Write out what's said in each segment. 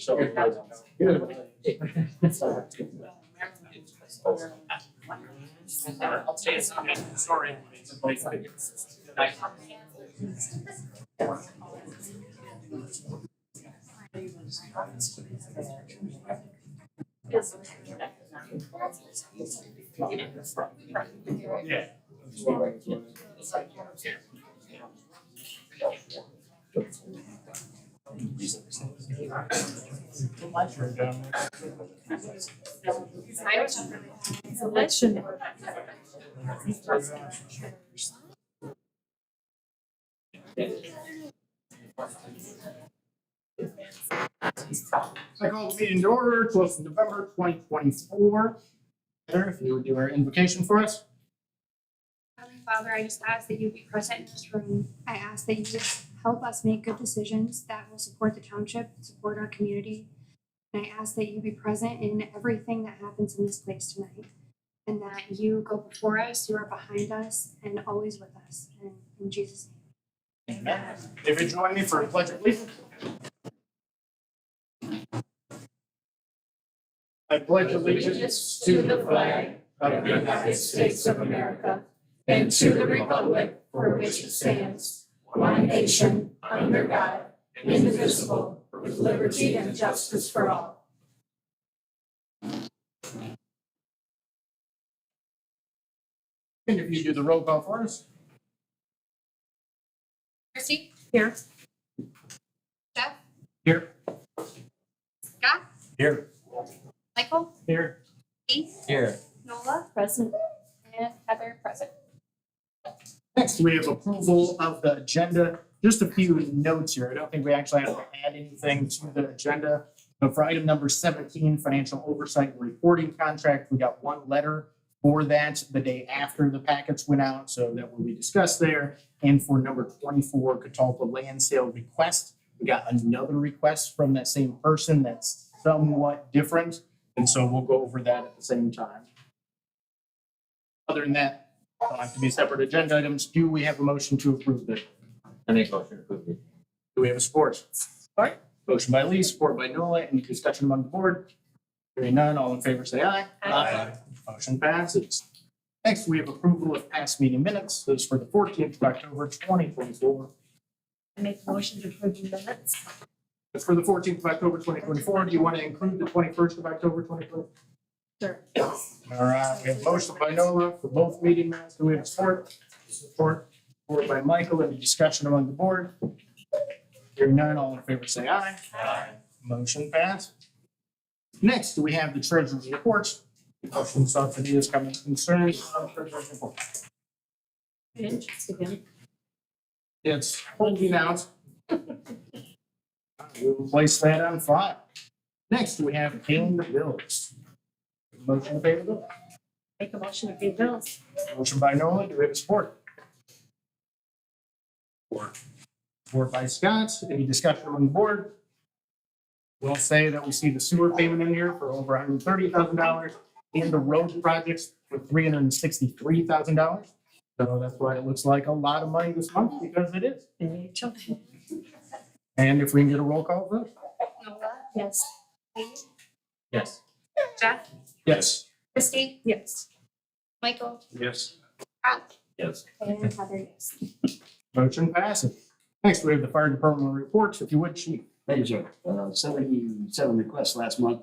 So. I'll say it's not a story. Yeah. Election. I call the meeting to order, 12th of November, 2024. Heather, if you would do our invocation for us. Heavenly Father, I just ask that you be present in this room. I ask that you just help us make good decisions that will support the township, support our community. And I ask that you be present in everything that happens in this place tonight. And that you go before us, you are behind us, and always with us. And in Jesus' name. Amen. If you join me for a pledge of allegiance. I pledge allegiance to the flag of the United States of America and to the republic for which it stands, one nation, under God, indivisible, with liberty and justice for all. And if you do the roll call for us. Christy? Here. Jeff? Here. Scott? Here. Michael? Here. Keith? Here. Nola? Present. And Heather present. Next, we have approval of the agenda. Just a few notes here. I don't think we actually have to add anything to the agenda. But for item number 17, financial oversight and reporting contract, we got one letter for that the day after the packets went out, so that will be discussed there. And for number 24, Catalpa land sale request, we got another request from that same person that's somewhat different. And so we'll go over that at the same time. Other than that, don't have to be separate agenda items. Do we have a motion to approve this? I make motion to approve it. Do we have a support? Support. Motion by Lee, support by Nola. Any discussion among the board? Hearing none, all in favor say aye. Aye. Motion passes. Next, we have approval of past meeting minutes. This is for the 14th of October, 2024. I make a motion to approve the minutes. It's for the 14th of October, 2024. Do you want to include the 21st of October, 2024? Sure. All right, we have a motion by Nola for both meeting minutes. Do we have support? Support. Support by Michael. Any discussion among the board? Hearing none, all in favor say aye. Aye. Motion passed. Next, we have the treasurer's reports. Questions, thoughts, ideas, comments, concerns on the treasurer's report? Interested in. It's holding out. We will place that on file. Next, we have paying the bills. Motion to pay the bill. Make a motion to pay bills. Motion by Nolan. Do we have a support? Support by Scott. Any discussion among the board? We'll say that we see the sewer payment in here for over $130,000 and the road projects for $363,000. So that's why it looks like a lot of money this month, because it is. And if we can get a roll call vote? Nola? Yes. Keith? Yes. Jeff? Yes. Christy? Yes. Michael? Yes. Scott? Yes. And Heather, yes. Motion passes. Next, we have the fire department reports, if you would, chief. Thank you, sir. 77 requests last month.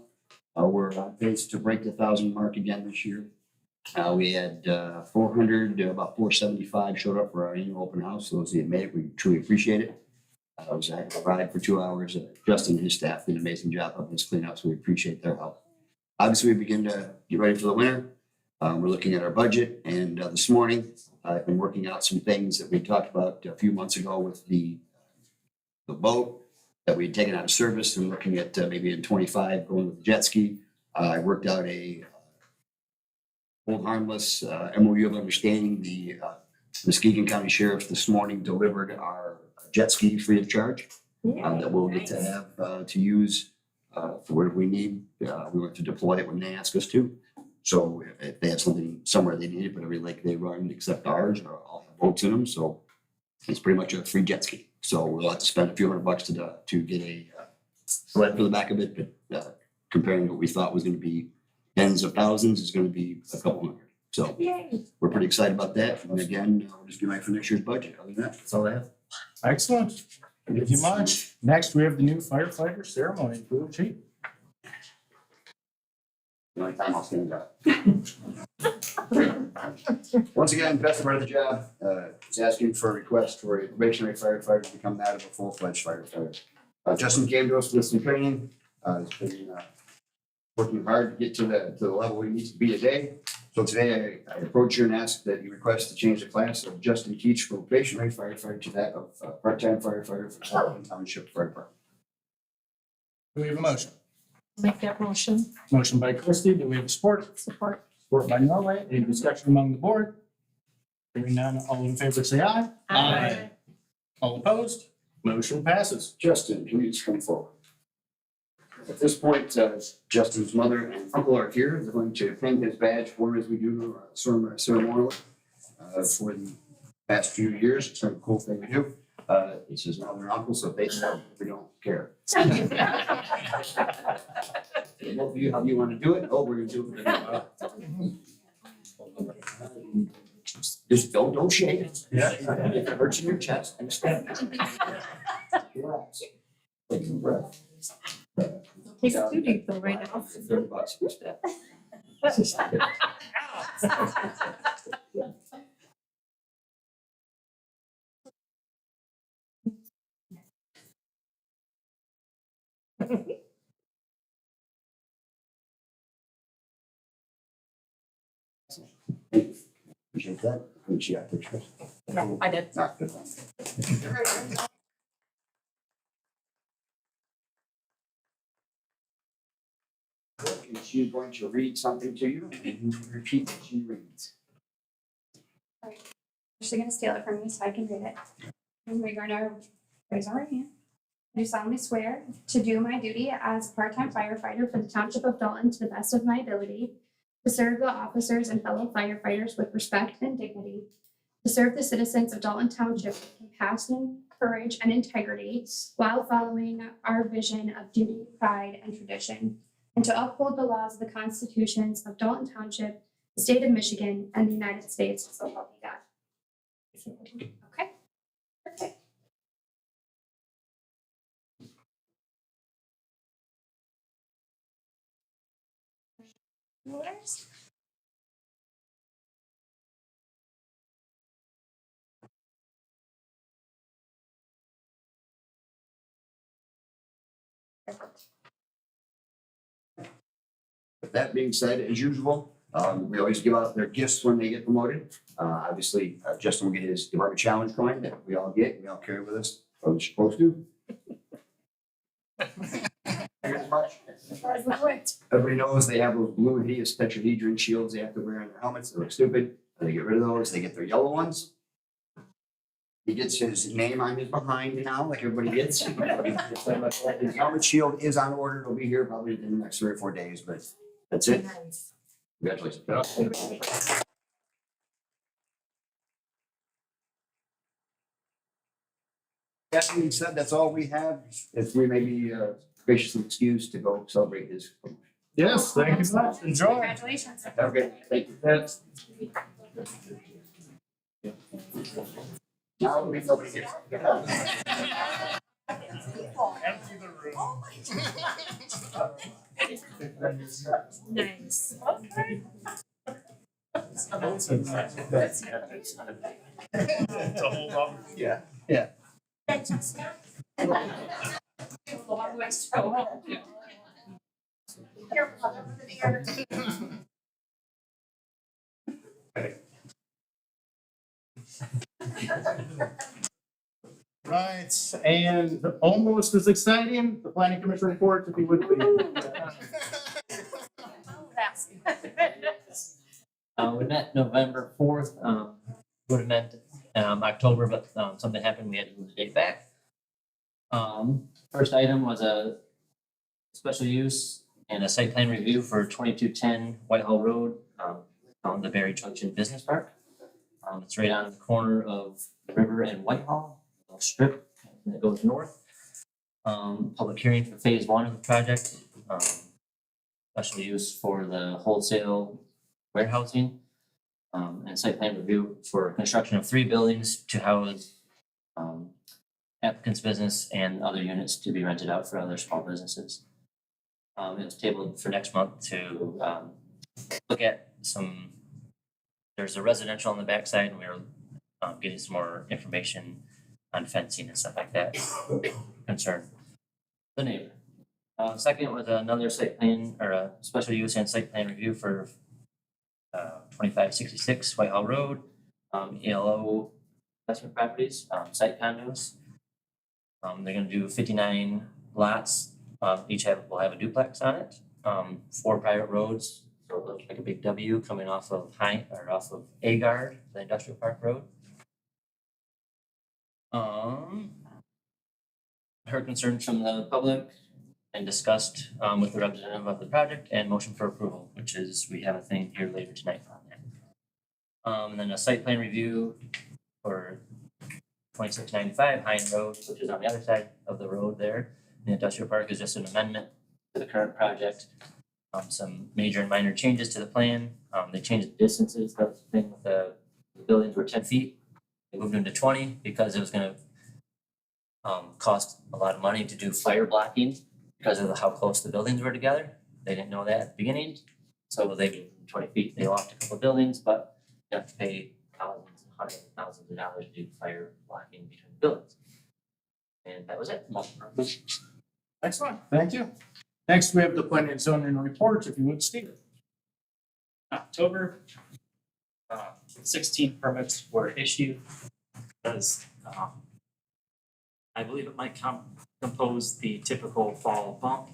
We're on pace to break the 1,000 mark again this year. We had 400, about 475 showed up for our annual open house. Those that made it, we truly appreciate it. I was at the ride for 2 hours. Justin and his staff did an amazing job of this cleanup, so we appreciate their help. Obviously, we begin to get ready for the winter. We're looking at our budget, and this morning I've been working out some things that we talked about a few months ago with the boat that we had taken out of service, and looking at maybe in 25 going with the jet ski. I worked out a hold harmless MOU of understanding. The Muskegon County Sheriff this morning delivered our jet ski free of charge that we'll get to have to use for whatever we need. We want to deploy it when they ask us to. So if they have something somewhere they need it, but every lake they run except ours are all have boats in them. So it's pretty much a free jet ski. So we'll have to spend a few $100 to get a right for the back of it, comparing what we thought was gonna be tens of thousands is gonna be a couple hundred. So Yay. we're pretty excited about that. And again, we'll just be ready for next year's budget. Other than that, that's all I have. Excellent. Thank you much. Next, we have the new firefighter ceremony. Blue chief. The only time I'll stand up. Once again, best part of the job, is asking for a request for a probationary firefighter to become that of a full-fledged firefighter. Justin came to us with some training, he's been, working hard to get to the level he needs to be today. So today I approach you and ask that you request to change the class of Justin Keach from probationary firefighter to that of part-time firefighter for Dalton Township Fire Department. Do we have a motion? Make that motion. Motion by Christie. Do we have support? Support. Support by Norway. Any discussion among the board? Hearing none, all in favor say aye. Aye. All opposed? Motion passes. Justin, please come forward. At this point, Justin's mother and uncle are here. They're going to hang his badge for him as we do ceremonially for the past few years. It's a cool thing to do. It's his mother and uncle, so if they know, we don't care. Both of you, how you want to do it? Oh, we're going to do it. Just don't shake it. Yeah. If it hurts in your chest, understand. Relax. Take a breath. Take it too deep though right now. $30 for step. Appreciate that. Good, she got pictures. No, I did. Not good. And she's going to read something to you and you repeat what she reads. She's gonna steal it from me so I can read it. And we're gonna raise our right hand. I do solemnly swear to do my duty as part-time firefighter for the Township of Dalton to the best of my ability, to serve the officers and fellow firefighters with respect and dignity, to serve the citizens of Dalton Township with compassion, courage, and integrity while following our vision of duty, pride, and tradition, and to uphold the laws of the constitutions of Dalton Township, the state of Michigan, and the United States, so help me God. Okay, perfect. Yours? Perfect. With that being said, as usual, we always give out their gifts when they get promoted. Obviously, Justin will get his department challenge coin that we all get, we all carry with us, what we're supposed to. Here's much. Everybody knows they have those blue hideous tetrahedron shields they have to wear on their helmets. They look stupid. They get rid of those. They get their yellow ones. He gets his name on his behind now, like everybody gets. His helmet shield is on order. It'll be here probably in the next 3 or 4 days, but that's it. Nice. Congratulations. That being said, that's all we have. If we may be graciously excused to go celebrate his promotion. Yes, thank you much. Enjoy. Congratulations. Have a great, thank you. That's Now we nobody here. empty the room. Nice. To hold on. Yeah. Long ways to go home. Right, and almost as exciting, the planning commission report, if you would please. We met November 4th, would have met October, but something happened, we had to move the date back. First item was a special use and a site plan review for 2210 Whitehall Road, on the Berry Junction Business Park. It's right on the corner of River and Whitehall, a little strip that goes north. Public hearing for phase one of the project, special use for the wholesale warehousing. And site plan review for construction of 3 buildings to house applicant's business and other units to be rented out for other small businesses. It's tabled for next month to look at some, there's a residential on the backside and we're getting some more information on fencing and stuff like that. Concern the neighbor. Second was another site plan or a special use and site plan review for 2566 Whitehall Road, ELO investment properties, site condos. They're gonna do 59 lots, each will have a duplex on it, 4 private roads, so it looks like a big W coming off of Agard, the industrial park road. Heard concerns from the public and discussed with the representative of the project and motion for approval, which is, we have a thing here later tonight on that. And then a site plan review for 2695 Hine Road, which is on the other side of the road there. The industrial park is just an amendment to the current project. Some major and minor changes to the plan. They changed the distances. That was the thing with the buildings were 10 feet. They moved them to 20 because it was gonna cost a lot of money to do fire blocking because of how close the buildings were together. They didn't know that at the beginning, so they moved them 20 feet. They lost a couple of buildings, but you have to pay thousands, hundreds of thousands of dollars to do fire blocking between the buildings. And that was it. Excellent, thank you. Next, we have the planning and zoning report, if you would, Steve. October, 16 permits were issued. Because I believe it might compose the typical fall bump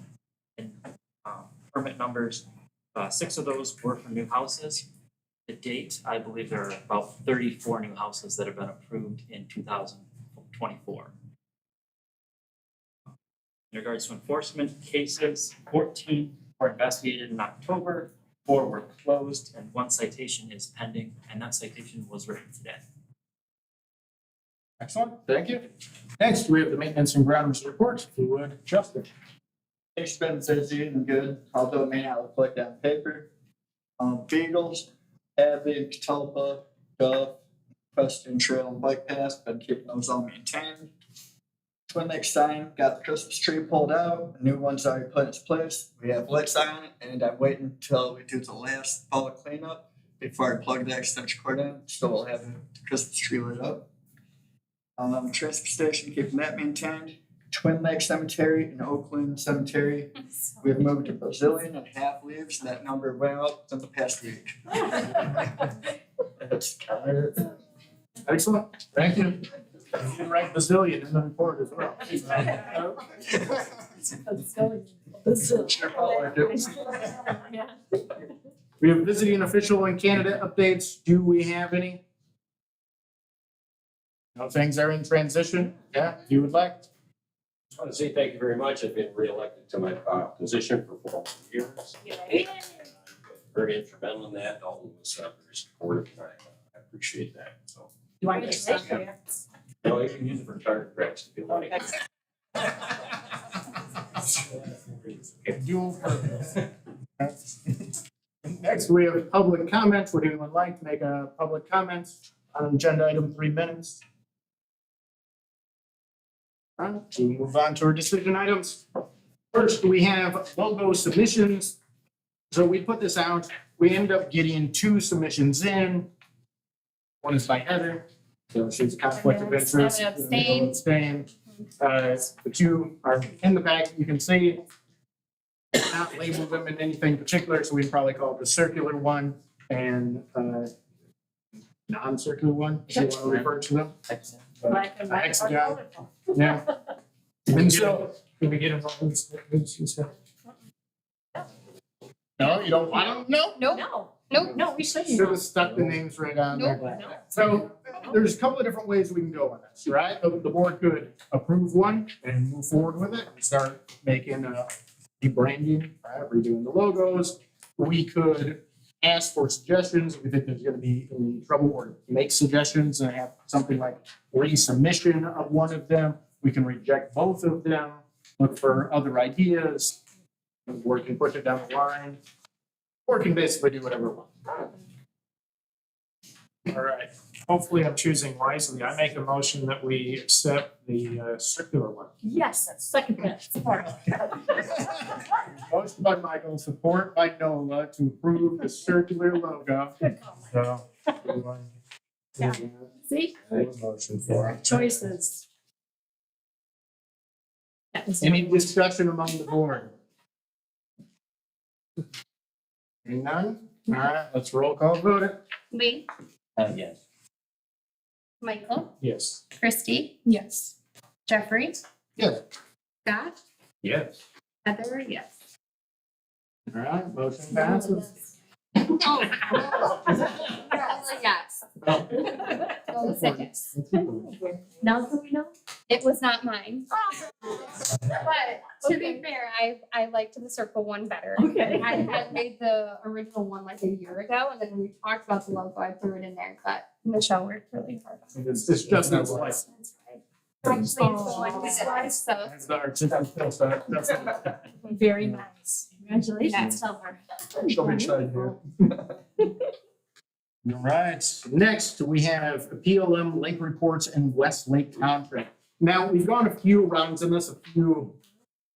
in permit numbers. 6 of those were for new houses. To date, I believe there are about 34 new houses that have been approved in 2024. In regards to enforcement cases, 14 were investigated in October, 4 were closed, and 1 citation is pending, and that citation was written today. Excellent, thank you. Next, we have the maintenance and grounds report, if you would, Justin. It's been busy and good, although it may not look like that on paper. Beagles, Abbey, Catalpa, Duff, Preston Trail and Bike Path, been keeping those all maintained. Twin Lake sign, got the Christmas tree pulled out, the new one's already put in its place. We have lights on it, and I'm waiting until we do the last fall cleanup before I plug the extension cord in, so we'll have the Christmas tree lit up. Transfer station, keeping that maintained. Twin Lake Cemetery and Oakland Cemetery, we've moved to Brazilian and half leaves, and that number went up in the past week. That's kind of it. Excellent, thank you. You can write Bazillion in the report as well. We have visiting official and candidate updates. Do we have any? No, things are in transition. Yeah, you would like? Just want to say thank you very much. I've been reelected to my position for 4 years. Very instrumental in that. Dalton was very supportive, and I appreciate that. So, You want to say that? no, you can use it for target practice if you like. Dual purpose. Next, we have public comments. Would anyone like to make a public comment on agenda item 3 minutes? All right, we'll move on to our decision items. First, we have logo submissions. So we put this out. We ended up getting 2 submissions in. One is by Heather, so she's a conflict of interest. I'm gonna abstain. The 2 are in the back. You can see. Not label them in anything particular, so we'd probably call it the circular one and non-circular one, if you want to refer to them. Black and white. Hexagon. Yeah. And so, can we get involved in this? No, you don't want them? No? Nope, No, no, we say Should have stuck the names right on there. no. So there's a couple of different ways we can go on this, right? The board could approve one and move forward with it and start making rebranding, right? Redoing the logos. We could ask for suggestions if we think there's gonna be any trouble, or make suggestions and have something like resubmission of one of them. We can reject both of them. look for other ideas, or can push it down the line, or can basically do whatever it wants. All right, hopefully I'm choosing wisely. I make a motion that we accept the circular one. Yes, second that. Motion by Michael, support by Nola to approve the circular logo. Good call. So. Yeah. See, Motion for. choices. That was- Any discussion among the board? Hearing none? All right, let's roll call vote it. Lee, Yes. Michael, Yes. Christie, Yes. Jeffrey, Yes. Scott, Yes. Heather, yes. All right, motion passes. Oh. Yes. Nola said yes. Now do we know? It was not mine. But to be fair, I liked the circle one better. Okay. I had made the original one like a year ago, and then when we talked about the logo, I threw it in there, but Michelle worked really hard on it. It's just not like. That's right. Actually, it's the one who did it, so. That's the artistic skill set. That's- Very nice. Congratulations, tell her. She'll be excited here. All right, next we have PLM Lake Reports and West Lake Contract. Now, we've gone a few rounds in this,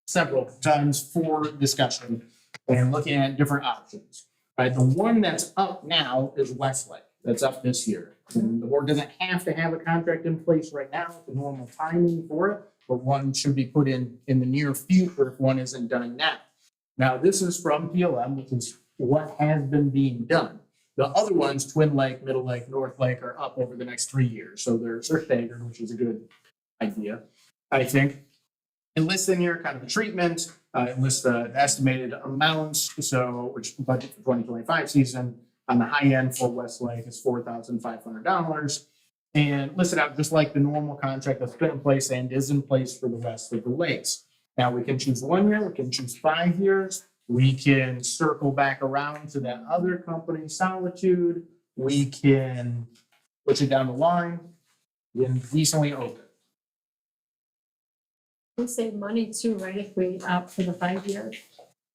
several times for discussion and looking at different options. Right, the one that's up now is Westlake, that's up this year. And the board doesn't have to have a contract in place right now, the normal timing for it, but one should be put in the near future if one isn't done now. Now, this is from PLM, which is what has been being done. The other ones, Twin Lake, Middle Lake, North Lake, are up over the next 3 years, so they're staggered, which is a good idea, I think. It lists in here kind of the treatment, it lists the estimated amounts, so which budget for 2025 season on the high end for Westlake is $4,500. And listed out just like the normal contract that's been in place and is in place for the rest of the lakes. Now we can choose 1 year, we can choose 5 years, we can circle back around to that other company, Solitude, we can push it down the line, then decently open. We save money too, right, if we opt for the 5 year?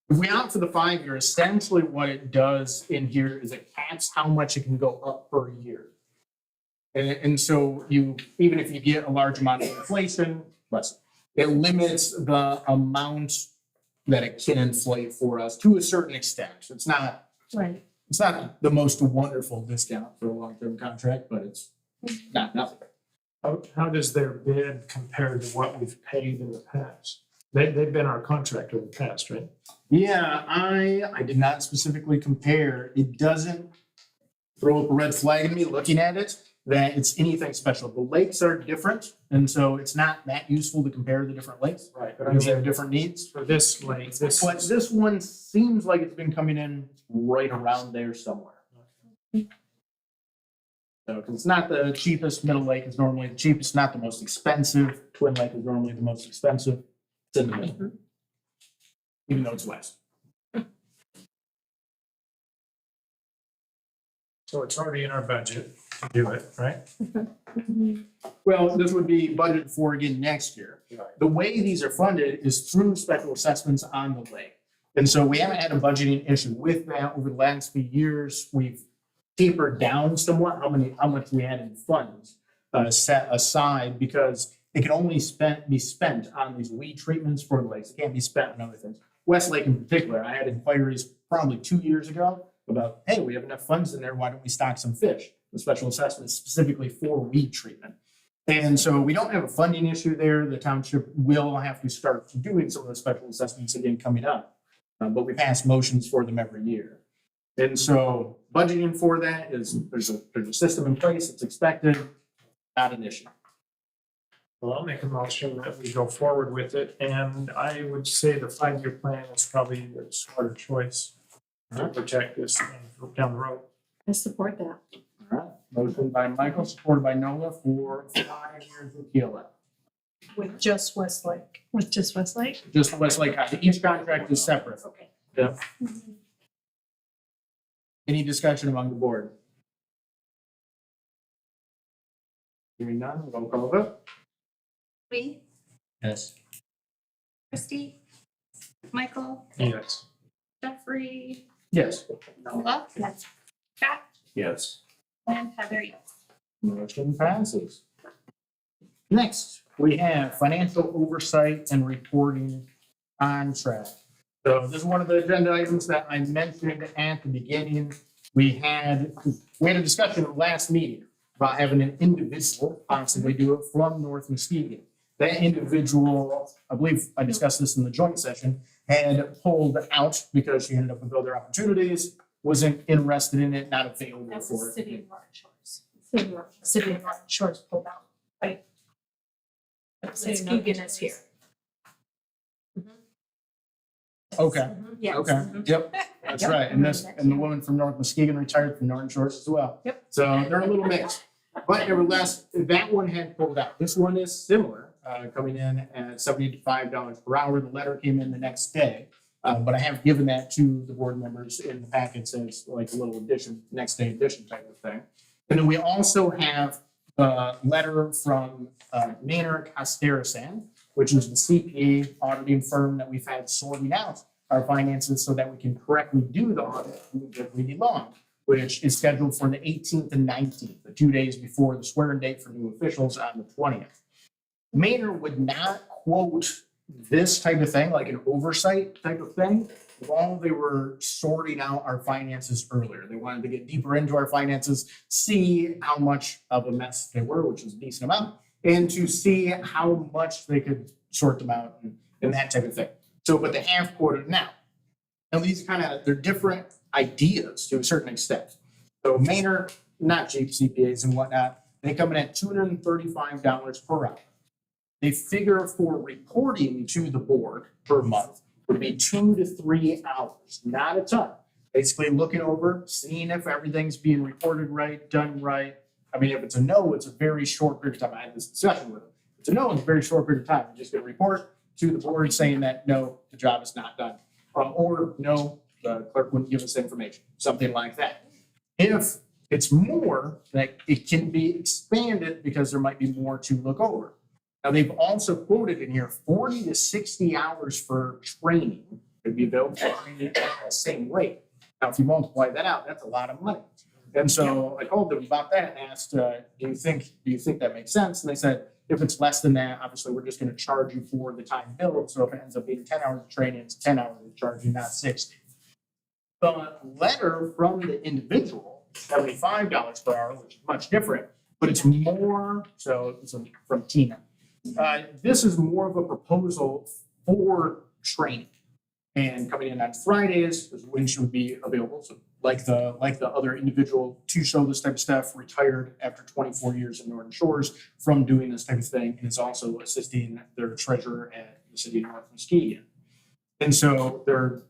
If we opt for the 5 year, essentially what it does in here is it caps how much it can go up per year. And so you, even if you get a large amount of inflation, it limits the amount that it can inflate for us to a certain extent. It's not Right. the most wonderful discount for a long-term contract, but it's not nothing. How does their bid compare to what we've paid in the past? They've been our contractor in the past, right? Yeah, I did not specifically compare. It doesn't throw up a red flag in me looking at it that it's anything special. The lakes are different, and so it's not that useful to compare the different lakes Right. But I because they have mean, different needs. for this lake, this. But this one seems like it's been coming in right around there somewhere. So, 'cause it's not the cheapest, Middle Lake is normally the cheapest, not the most expensive, Twin Lake is normally the most expensive. It's in the middle. Even though it's west. So it's already in our budget to do it, right? Well, this would be budgeted for again next year. Right. The way these are funded is through special assessments on the lake. And so we haven't had a budgeting issue with that over the last few years. We've tapered down somewhat how much we had in funds set aside because it can only be spent on these weed treatments for the lakes. It can't be spent on other things. Westlake in particular, I had inquiries probably 2 years ago about, hey, we have enough funds in there, why don't we stock some fish? The special assessment specifically for weed treatment. And so we don't have a funding issue there. The township will have to start doing some of the special assessments again coming up. But we pass motions for them every year. And so budgeting for that is, there's a system in place, it's expected, not an issue. Well, I'll make a motion that we go forward with it, and I would say the 5 year plan is probably the smarter choice to protect this down the road. I support that. All right, motion by Michael, supported by Nola for 5 years of PLF. With just Westlake. With just Westlake? Just the Westlake, each contract is separate. Okay. Yeah. Any discussion among the board? Hearing none, roll call vote. Lee, Yes. Christie, Michael, Yes. Jeffrey, Yes. Nola, yes, Scott, Yes. and Heather, yes. Motion passes. Next, we have financial oversight and reporting on track. So this is one of the agenda items that I mentioned at the beginning. We had a discussion at last meeting about having an individual possibly do it from North Muskegon. That individual, I believe I discussed this in the joint session, had pulled out because she ended up with other opportunities, wasn't interested in it, not available That's the for it. city of Norton Shores. City of Norton Shores pulled out, right? But Muskegon is here. Okay. Yes. Okay, yep, that's right, and the woman from North Muskegon retired from Norton Shores as well. Yep. So they're a little mixed, but nevertheless, that one had pulled out. This one is similar, coming in at $75 per hour. The letter came in the next day. But I have given that to the board members in the packets as like a little addition, next day addition type of thing. And then we also have a letter from Maynard Costerasan, which is the CPA auditing firm that we've had sorting out our finances so that we can correctly do the audit that we belong, which is scheduled for the 18th and 19th, the 2 days before the swearing date for new officials on the 20th. Maynard would not quote this type of thing, like an oversight type of thing, while they were sorting out our finances earlier. They wanted to get deeper into our finances, see how much of a mess they were, which was a decent amount, and to see how much they could sort them out and that type of thing. So, but they have quoted now. And these they're different ideas to a certain extent. So Maynard, not cheap CPAs and whatnot, they come in at $235 per hour. They figure for reporting to the board per month would be 2 to 3 hours, not a ton. Basically looking over, seeing if everything's being reported right, done right. I mean, if it's a no, it's a very short period of time. I had this discussion with them. If it's a no, it's a very short period of time. You're just going to report to the board saying that no, the job is not done. Or no, the clerk wouldn't give us information, something like that. If it's more, that it can be expanded because there might be more to look over. Now, they've also quoted in here 40 to 60 hours for training could be available for training at the same rate. Now, if you multiply that out, that's a lot of money. And so I told them about that and asked, do you think that makes sense? And they said, if it's less than that, obviously we're just going to charge you for the time billed. So if it ends up being 10 hours of training, it's 10 hours of charging, not 60. The letter from the individual, $75 per hour, which is much different, but it's more, so it's from Tina. This is more of a proposal for training. And coming in on Fridays is when she would be available. So like the other individual to show this type of stuff, retired after 24 years in Norton Shores from doing this type of thing, and is also assisting their treasurer at the city of North Muskegon. And so they're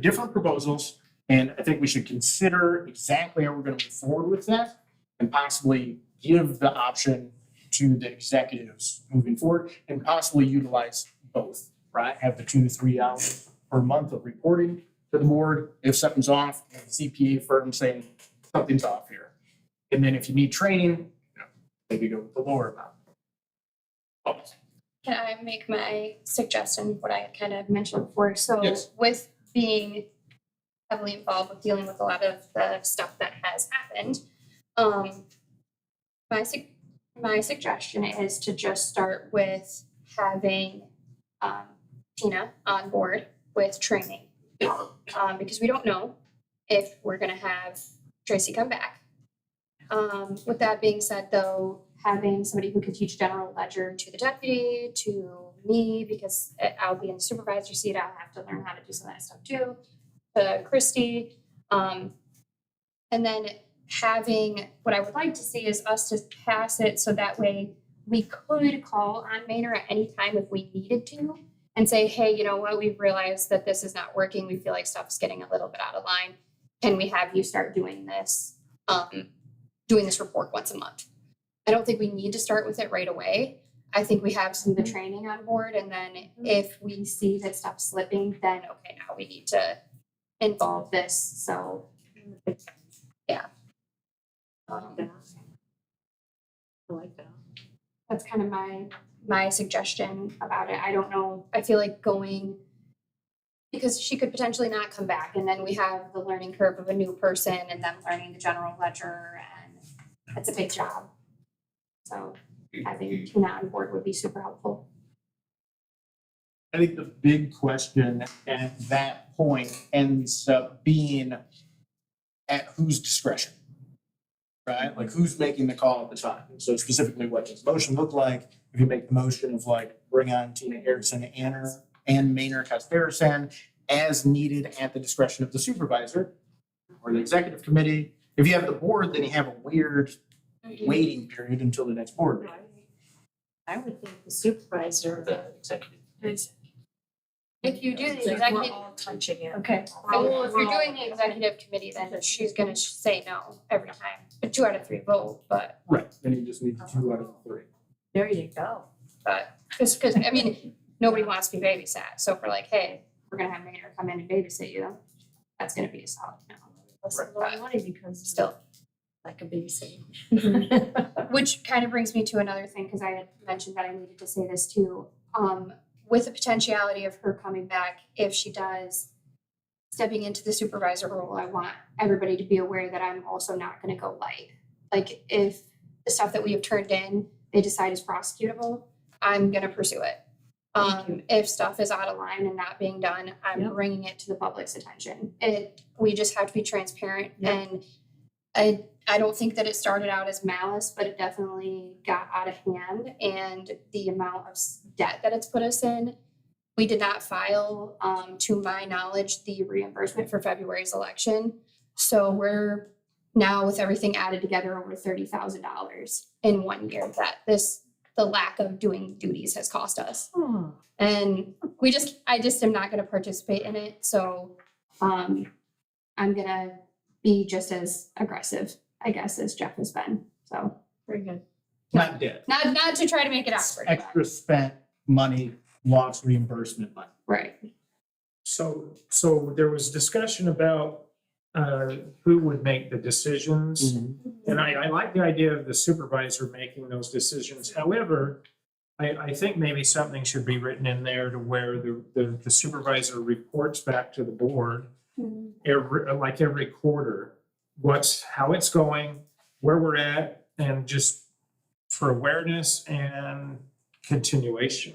different proposals, and I think we should consider exactly how we're going to move forward with that, and possibly give the option to the executives moving forward, and possibly utilize both, right? Have the 2 to 3 hours per month of reporting to the board. If something's off, the CPA firm saying something's off here. And then if you need training, maybe go with the lower amount. Oh, Can I make my suggestion, what I kind of mentioned before? So Yes. with being heavily involved with dealing with a lot of the stuff that has happened, my suggestion is to just start with having Tina on board with training. Because we don't know if we're gonna have Tracy come back. With that being said, though, having somebody who could teach general ledger to the deputy, to me, because I'll be in the supervisor seat, I'll have to learn how to do some of that stuff too, to Christy. And then having, what I would like to see is us to pass it so that way we could call on Maynard at any time if we needed to and say, hey, you know what, we've realized that this is not working. We feel like stuff's getting a little bit out of line. Can we have you start doing this report once a month? I don't think we need to start with it right away. I think we have some of the training on board, and then if we see that stuff's slipping, then okay, now we need to involve this. So yeah. I like that. That's kind of my my suggestion about it. I don't know, I feel like going, because she could potentially not come back, and then we have the learning curve of a new person and them learning the general ledger, and it's a big job. So having Tina on board would be super helpful. I think the big question at that point ends up being at whose discretion, right? Like who's making the call at the time? So specifically, what does the motion look like? If you make the motion of like bring on Tina Harrison and Maynard Casterison as needed at the discretion of the supervisor or the executive committee. If you have the board, then you have a weird waiting period until the next board meeting. I would think the supervisor The executive. is. If you do the Like, we're executive, all touching it. okay, well, if you're doing the executive committee, then she's gonna say no every time, a 2 out of 3 vote, but, Right, then you just need 2 out of 3. There you go. cause I mean, nobody wants to be babysat, so if we're like, hey, we're gonna have Maynard come in and babysit you, that's gonna be a solid no. That's a lot of money because Still, like a babysitting. which kind of brings me to another thing, cause I had mentioned that I needed to say this too. With the potentiality of her coming back, if she does, stepping into the supervisor role, I want everybody to be aware that I'm also not gonna go light. Like if the stuff that we have turned in, they decide is prosecutable, I'm gonna pursue it. If stuff is out of line and not being done, I'm Yep. bringing it to the public's attention. We just have to be transparent, Yep. and I don't think that it started out as malice, but it definitely got out of hand, and the amount of debt that it's put us in. We did not file, to my knowledge, the reimbursement for February's election. So we're now with everything added together over $30,000 in 1 year that the lack of doing duties has cost us. Oh, And I just am not gonna participate in it, so, I'm gonna be just as aggressive, I guess, as Jeff has been, so. very good. Not dead. Not to try to make it awkward, but, Extra spent money, lost reimbursement money. right. So there was discussion about who would make the decisions. And I like the idea of the supervisor making those decisions. However, I think maybe something should be written in there to where the supervisor reports back to the board every quarter, how it's going, where we're at, and just for awareness and continuation.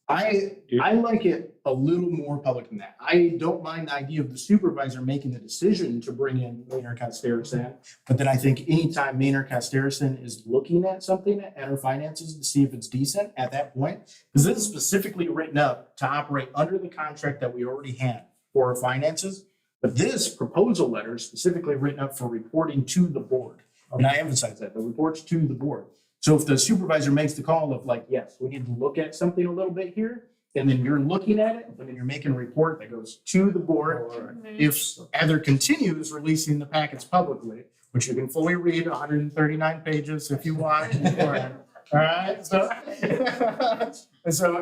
I like it a little more public than that. I don't mind the idea of the supervisor making the decision to bring in Maynard Casterison. But then I think anytime Maynard Casterison is looking at something at our finances to see if it's decent at that point, because this is specifically written up to operate under the contract that we already had for our finances. But this proposal letter is specifically written up for reporting to the board. And I emphasize that, the reports to the board. So if the supervisor makes the call of like, yes, we need to look at something a little bit here, and then you're looking at it, and then you're making a report that goes to the board. If Heather continues releasing the packets publicly, which you can fully read 139 pages if you want. All right, so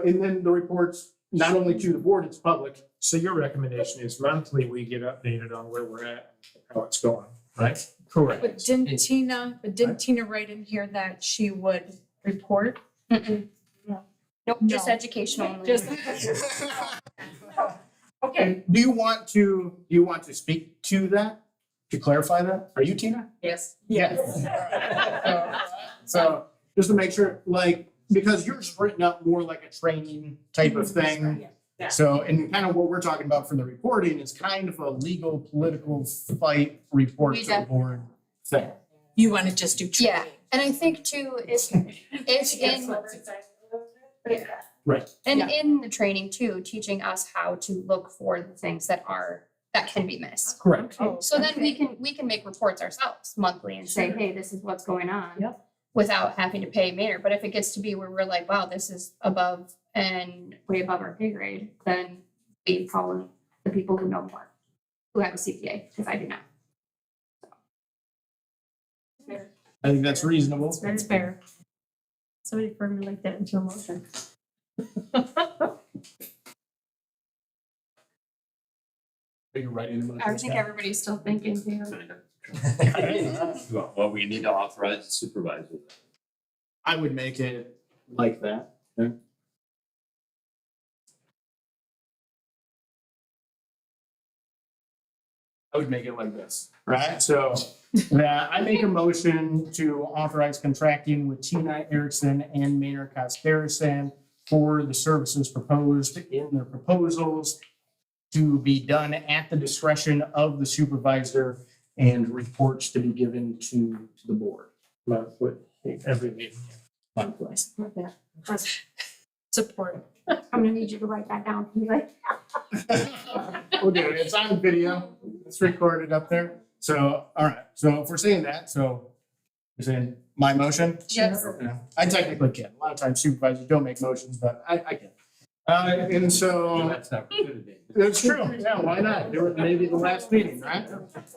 and then the reports, not only to the board, it's public. So your recommendation is monthly, we get updated on where we're at, and how it's going, right? Correct. But didn't Tina write in here that she would report? Nope, just No. educational only. Just. Okay. And do you want to speak to that, to clarify that? Are you Tina? Yes. Yes. So just to make sure, like, because yours is written up more like a training type of thing. Yeah. So, and kind of what we're talking about from the reporting is kind of a legal, political fight report We to the board thing. You want to just do training? Yeah, and I think too, it's in, Right. and Yeah. in the training too, teaching us how to look for the things that can be missed. Correct. So then we can make reports ourselves monthly and say, hey, this is what's going on. Yep. Without having to pay Maynard, but if it gets to be where we're like, wow, this is above and way above our pay grade, then we call in the people who know more, who have a CPA, because I do not. I think that's reasonable. That's fair. Somebody formulate that into a motion. Are you writing them? I think everybody's still thinking too. Well, we need to authorize the supervisor. I would make it like that. Okay. I would make it like this, right? So that I make a motion to authorize contracting with Tina Erickson and Maynard Costerison for the services proposed in their proposals to be done at the discretion of the supervisor and reports to be given to the board. With every meeting. Likewise. Love that. Support. I'm gonna need you to write that down for me, like. Okay, it's on video, it's recorded up there. So, all right, so if we're saying that, so you're saying my motion? Yes. Yeah, I technically can. A lot of times supervisors don't make motions, but I can. And so. That's not good. That's true. Yeah, why not? It was maybe the last meeting, right?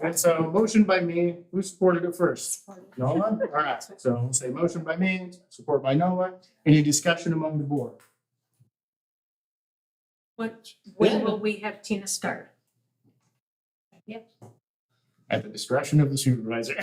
And so motion by me, who supported it first? Noah? All right, so we'll say motion by me, support by Noah. Any discussion among the board? When will we have Tina start? At the discretion of the supervisor.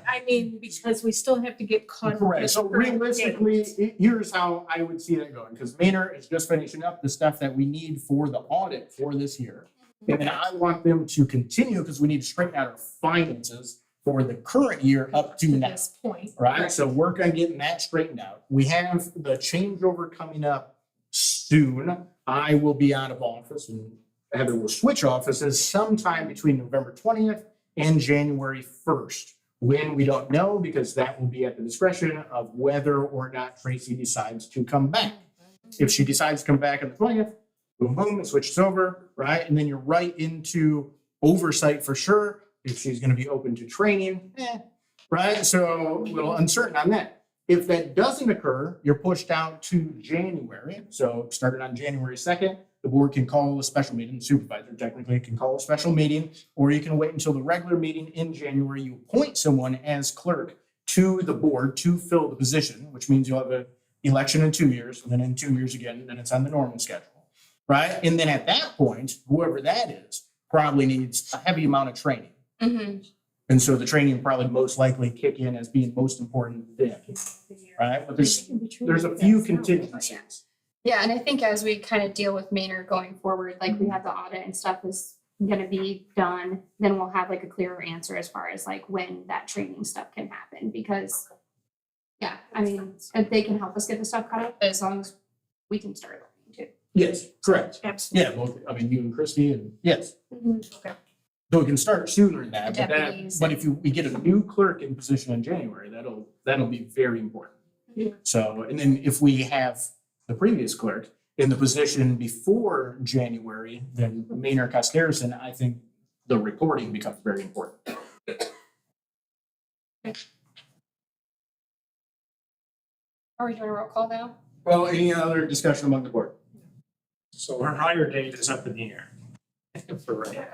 I mean, because we still have to get caught. Correct. So realistically, here's how I would see that going, because Maynard is just finishing up the stuff that we need for the audit for this year. And then I want them to continue because we need to straighten out our finances for the current year up to now. this point. Right, so work on getting that straightened out. We have the changeover coming up soon. I will be out of office and Heather will switch offices sometime between November 20th and January 1st. When, we don't know, because that will be at the discretion of whether or not Tracy decides to come back. If she decides to come back on the 20th, boom, boom, it switches over, right? And then you're right into oversight for sure. If she's gonna be open to training, right? So a little uncertain on that. If that doesn't occur, you're pushed out to January. So starting on January 2nd, the board can call a special meeting, the supervisor technically can call a special meeting, or you can wait until the regular meeting in January. You appoint someone as clerk to the board to fill the position, which means you'll have an election in 2 years, and then in 2 years again, then it's on the normal schedule, right? And then at that point, whoever that is probably needs a heavy amount of training. Mm-hmm. And so the training will probably most likely kick in as being most important then, right? But there's a few contingencies. Yeah, and I think as we kind of deal with Maynard going forward, like we have the audit and stuff is gonna be done, then we'll have like a clearer answer as far as like when that training stuff can happen, because yeah, I mean, if they can help us get the stuff caught up, as long as we can start learning too. Yes, correct. Absolutely. Yeah, both, I mean, you and Christy and yes. Okay. So we can start sooner than that, but Deputies but if we get a new clerk in position in January, that'll be very important. Mhm. So, and then if we have the previous clerk in the position before January, then Maynard Costerison, I think the reporting becomes very important. Are we doing a roll call now? Well, any other discussion among the board? So her hire date is up in the air. For right.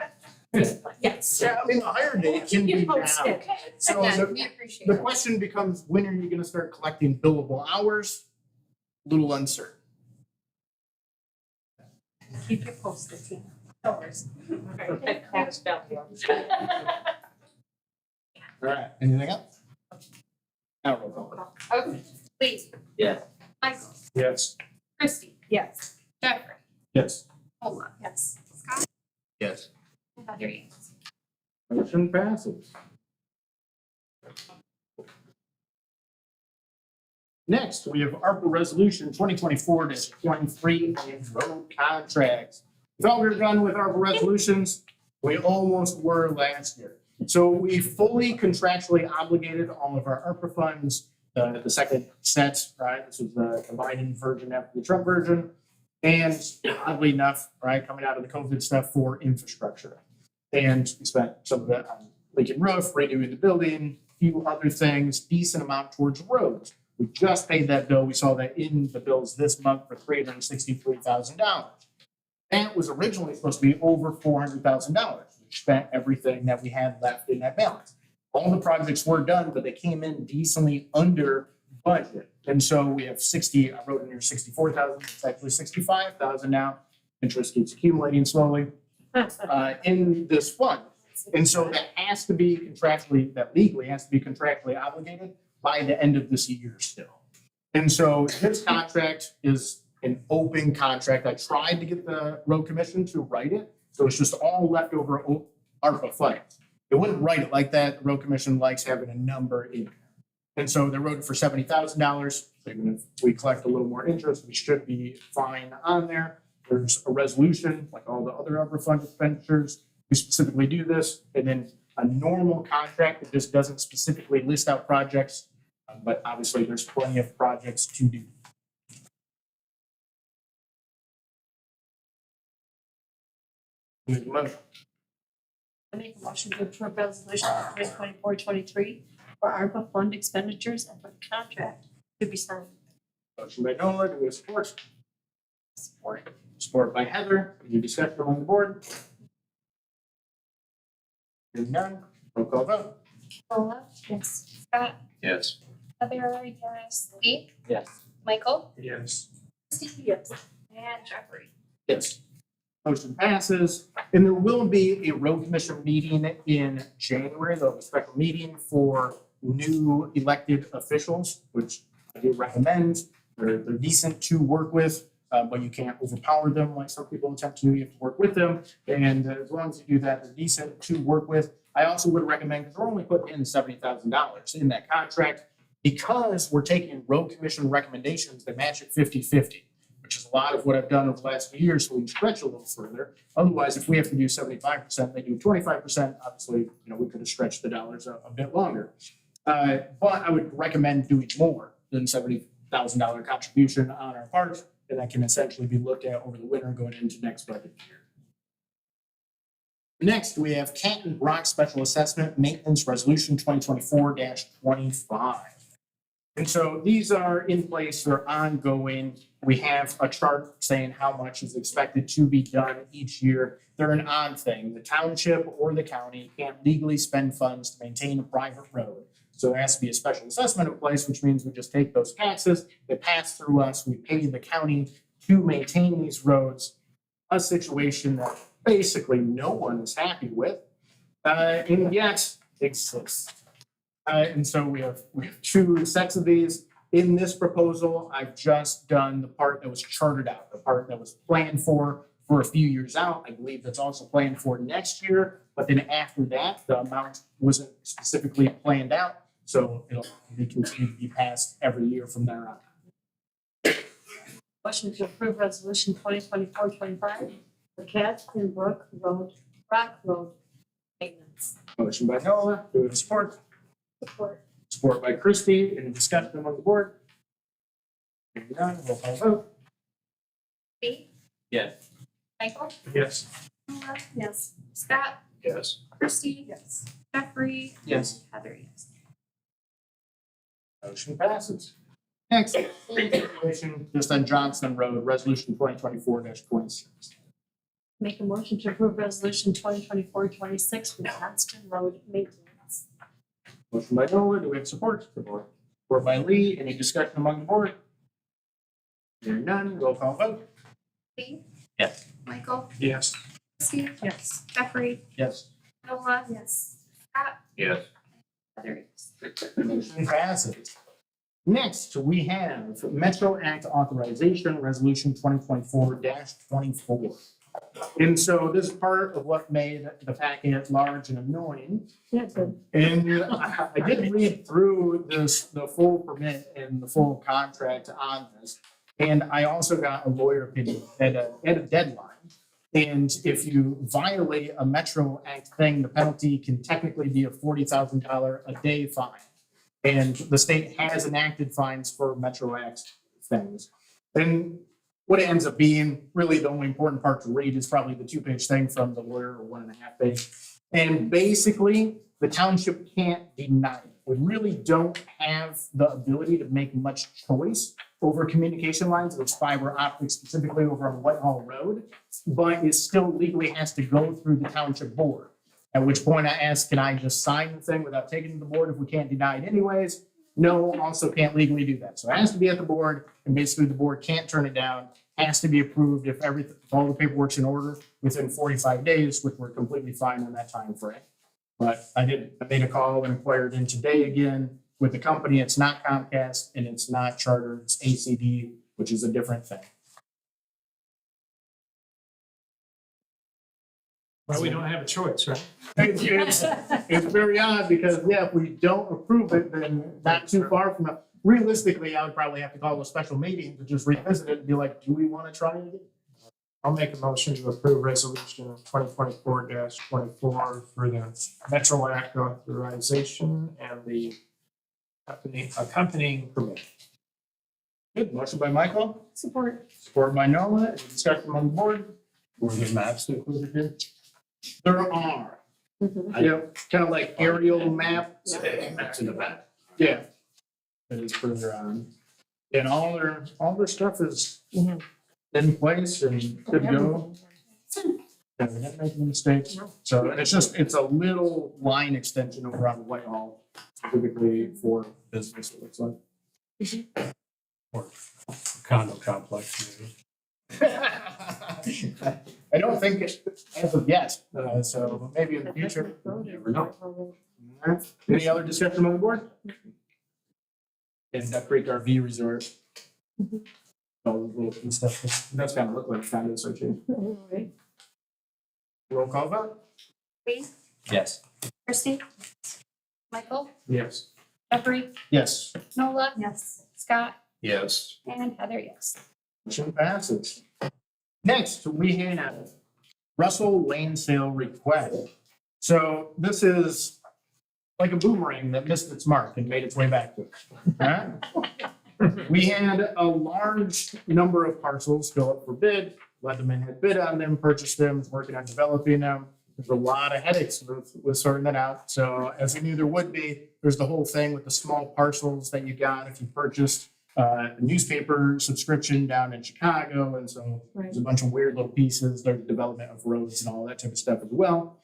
Yes. Yeah, I mean, the hire date can be You now. posted. So Again, the, we appreciate the it. question becomes, when are you gonna start collecting billable hours? Little uncertain. Keep you posted, Tina. No worries. Okay. All right, anything else? Now roll call. Okay, please. Yes. Michael, Yes. Christie. Yes. Jeffrey. Yes. Hola. Yes. Scott. Yes. And Heather, yes. Motion passes. Next, we have ARPA Resolution 2024-23 and road contracts. We thought we were done with ARPA resolutions. We almost were last year. So we fully contractually obligated all of our ARPA funds, the second set, right? This was the combined version after the Trump version. And oddly enough, right, coming out of the COVID stuff for infrastructure. And we spent some of that on Lincoln Roof, redoing the building, a few other things, decent amount towards roads. We just paid that bill. We saw that in the bills this month for $363,000. That was originally supposed to be over $400,000. We spent everything that we had left in that balance. All the projects were done, but they came in decently under budget. And so we have I wrote in here 64,000, it's actually 65,000 now. Interest keeps accumulating slowly in this fund. And so that has to be contractually, that legally has to be contractually obligated. by the end of this year still. And so this contract is an open contract. I tried to get the road commission to write it, so it's just all leftover ARPA funds. It wouldn't write it like that. The road commission likes having a number in there. And so they wrote it for $70,000. So even if we collect a little more interest, we should be fine on there. There's a resolution, like all the other ARPA fund expenditures. We specifically do this, and then a normal contract that just doesn't specifically list out projects, but obviously there's plenty of projects to do. Need a motion. I make a motion to approve resolution 2024-23 for ARPA fund expenditures and for the contract to be signed. Motion by Noah, do we have support? Support. Support by Heather. Any discussion among the board? Hearing none, roll call vote. Nola, Yes. Scott, Yes. Heather, yes, Lee, Yes. Michael, Yes. Christie, Yes. and Jeffrey. Yes. Motion passes, and there will be a road commission meeting in January. There'll be a special meeting for new elected officials, which I do recommend. They're decent to work with, but you can't overpower them like some people attempt to do. You have to work with them, and as long as you do that, they're decent to work with. I also would recommend, because we're only putting in $70,000 in that contract, because we're taking road commission recommendations that match at 50-50. Which is a lot of what I've done over the last few years, so we can stretch a little further. Otherwise, if we have to do 75%, they do 25%, obviously, we could have stretched the dollars a bit longer. But I would recommend doing more than $70,000 contribution on our part, and that can essentially be looked at over the winter going into next budget year. Next, we have Canton Brock Special Assessment Maintenance Resolution 2024-25. And so these are in place, they're ongoing. We have a chart saying how much is expected to be done each year. They're an odd thing. The township or the county can't legally spend funds to maintain a private road. So there has to be a special assessment in place, which means we just take those taxes, they pass through us, we pay the county to maintain these roads. A situation that basically no one is happy with, and yet exists. And so we have two sets of these. In this proposal, I've just done the part that was chartered out, the part that was planned for a few years out. I believe that's also planned for next year, but then after that, the amount wasn't specifically planned out. So it'll continue to be passed every year from there on. Motion to approve resolution 2024-25 for Canton Brook Road, Rock Road maintenance. Motion by Noah, do we have support? Support. Support by Christie. Any discussion among the board? Hearing none, roll call vote. Lee, Yes. Michael, Yes. Nola, Yes. Scott, Yes. Christie, Yes. Jeffrey, Yes. and Heather, yes. Motion passes. Next, situation just on Johnson Road, resolution 2024-26. Make a motion to approve resolution 2024-26 for Johnston Road maintenance. Motion by Noah, do we have support? Support. Support by Lee, any discussion among the board? Hearing none, roll call vote. Lee, Yes. Michael, Yes. Christie, Yes. Jeffrey, Yes. Nola, Yes. Scott, Yes. Heather, yes. Motion passes. Next, we have Metro Act Authorization, Resolution 2024-24. And so this is part of what made the packet large and annoying. Yeah, good. And I did read through the full permit and the full contract on this. And I also got a lawyer opinion at a deadline. And if you violate a Metro Act thing, the penalty can technically be a $40,000 a day fine. And the state has enacted fines for Metro Act things. And what it ends up being, really the only important part to read is probably the 2-page thing from the lawyer, or 1.5 page. And basically, the township can't deny it. We really don't have the ability to make much choice over communication lines, those fiber optics specifically over on Whitehall Road, but it still legally has to go through the township board. At which point I asked, can I just sign the thing without taking it to the board if we can't deny it anyways? No, also can't legally do that. So it has to be at the board, and basically the board can't turn it down, has to be approved if all the paperwork's in order within 45 days, which we're completely fine on that time frame. But I made a call and inquired in today again, with the company. It's not Comcast and it's not Charter, it's ACD, which is a different thing. Well, we don't have a choice, right? It's very odd because, yeah, if we don't approve it, then not too far from now, realistically, I would probably have to call a special meeting to just revisit it and be like, do we want to try it again? I'll make a motion to approve resolution 2024-24 for the Metro Act authorization and the accompanying permit. Good, motion by Michael, Support. support by Noah, any discussion on the board? Were there maps included here? There are, Mhm. yeah, kind of like aerial maps. Maps in the back. Yeah. It is further on. And all their stuff is Mhm. in place and good to go. Yeah, we didn't make any mistakes. So, and it's a little line extension over on Whitehall, specifically for business, it looks like. Condo complex, maybe. I don't think as of yet, so maybe in the future. Never know. Any other discussion on the board? And Duck Creek RV Resort. All the little stuff, that's kind of look like condo association. Right. Roll call vote? Lee, Yes. Christie, Michael, Yes. Jeffrey, Yes. Nola. Yes. Scott Yes. and Heather, yes. Motion passes. Next, we have Russell Lane Sale request. So this is like a boomerang that missed its mark and made its way back to us. Alright? We had a large number of parcels go up for bid, let them in, had bid on them, purchased them, was working on developing them. There's a lot of headaches with sorting that out. So as we knew there would be, there's the whole thing with the small parcels that you got if you purchased a newspaper subscription down in Chicago. And so there's a bunch of weird little pieces, there's development of roads and all that type of stuff as well.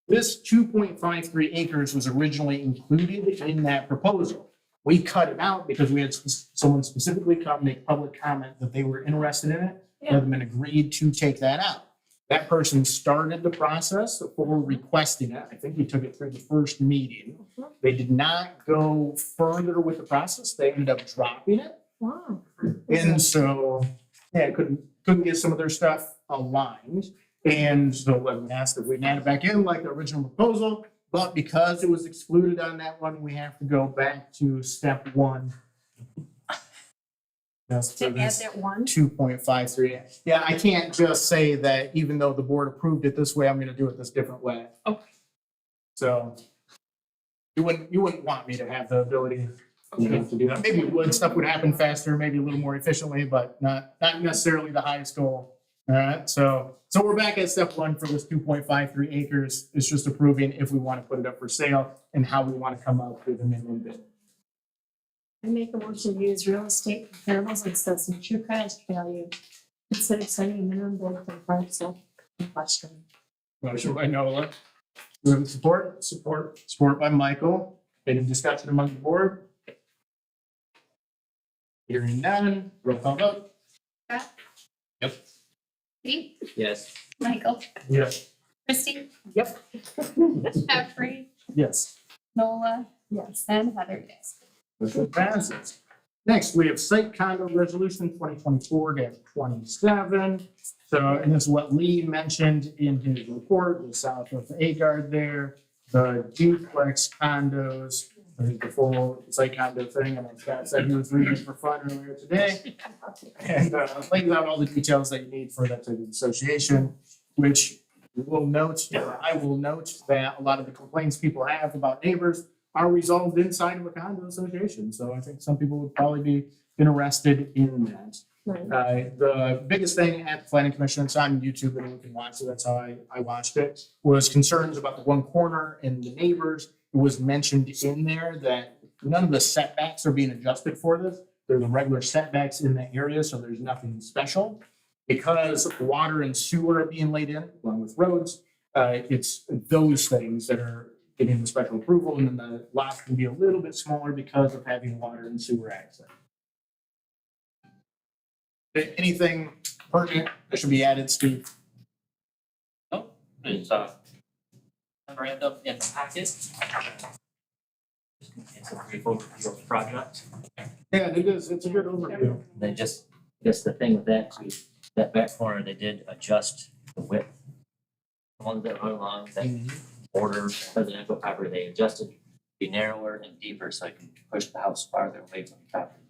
This 2.53 acres was originally included in that proposal. We cut it out because we had someone specifically come make public comment that they were interested in it, let them and agreed to take that out. That person started the process for requesting it. I think we took it through the first meeting. They did not go further with the process. They ended up dropping it. Wow. And so, yeah, couldn't get some of their stuff aligned. And so when we asked if we can add it back in like the original proposal, but because it was excluded on that one, we have to go back to step one. Just for To add this that one. 2.53. Yeah, I can't just say that even though the board approved it this way, I'm gonna do it this different way. Okay. So you wouldn't want me to have the ability to do that. Maybe it would, stuff would happen faster, maybe a little more efficiently, but not necessarily the highest goal. All right, so we're back at step one for this 2.53 acres. It's just approving if we want to put it up for sale and how we want to come up with a minimum bid. I make a motion to use real estate comparables and assessing true cash value instead of setting a minimum bid for parcel in question. Motion by Nola. Do we have support? Support by Michael. Any discussion among the board? Hearing none, roll call vote. Scott? Yep. Lee, Yes. Michael, Yes. Christie. Yep. Jeffrey, Yes. Nola, Yes. and Heather, yes. Motion passes. Next, we have site condo resolution 2024-27. So, and this is what Lee mentioned in his report, the south of Agard there, the duplex condos, there's the full site condo thing, and Scott said he was reading it for fun earlier today. And lays out all the details that you need for that type of association, which will note, I will note that a lot of the complaints people have about neighbors are resolved inside of a condo association. So I think some people would probably be interested in that. Right. The biggest thing at the planning commission, it's on YouTube and you can watch it, that's how I watched it, was concerns about the one corner and the neighbors. It was mentioned in there that none of the setbacks are being adjusted for this. They're the regular setbacks in the area, so there's nothing special. Because water and sewer are being laid in along with roads, it's those things that are getting the special approval, and then the lot can be a little bit smaller because of having water and sewer access. Anything pertinent that should be added, Steve? Nope, it's memorandum in the packet. It's a brief overview of the project. Yeah, it is, it's a good overview. And then just, I guess the thing with that too, that back corner, they did adjust the width. The ones that run along that border residential property, they adjusted to be narrower and deeper so I can push the house farther away from the property.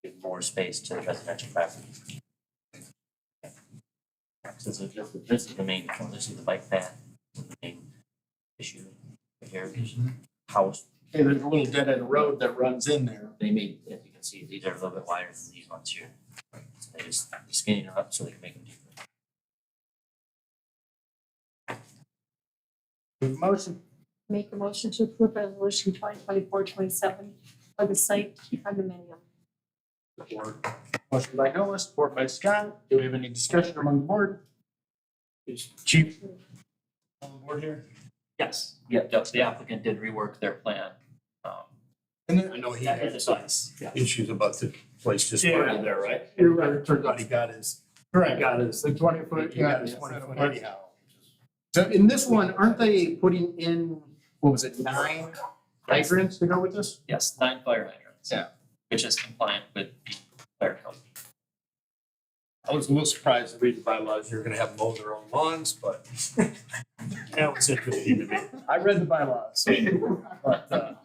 Give more space to the residential property. So this is the main, this is the bike path, the main issue here, is house. Hey, there's a little dead end road that runs in there. They made, as you can see, these are a little bit wider than these ones here. So they just skinny them up so they can make them deeper. Motion. Make a motion to approve resolution 2024-27 for the site condominium. Motion by Noah, support by Scott. Do we have any discussion among the board? Is Chief on the board here? Yes, yeah, the applicant did rework their plan. And then, I know he That had is a size. issues about the place just Yeah. running there, right? you're right, Turned out he got his, correct. got his, The 20-foot, he got yeah. his 20 foot anyhow. So in this one, aren't they putting in, what was it, 9 hydrants to go with this? Yes, 9 fire hydrants. Yeah. Which is compliant with the fire code. I was a little surprised to read the bylaws, you're gonna have mow their own lawns, but that was interesting to me. I read the bylaws. But,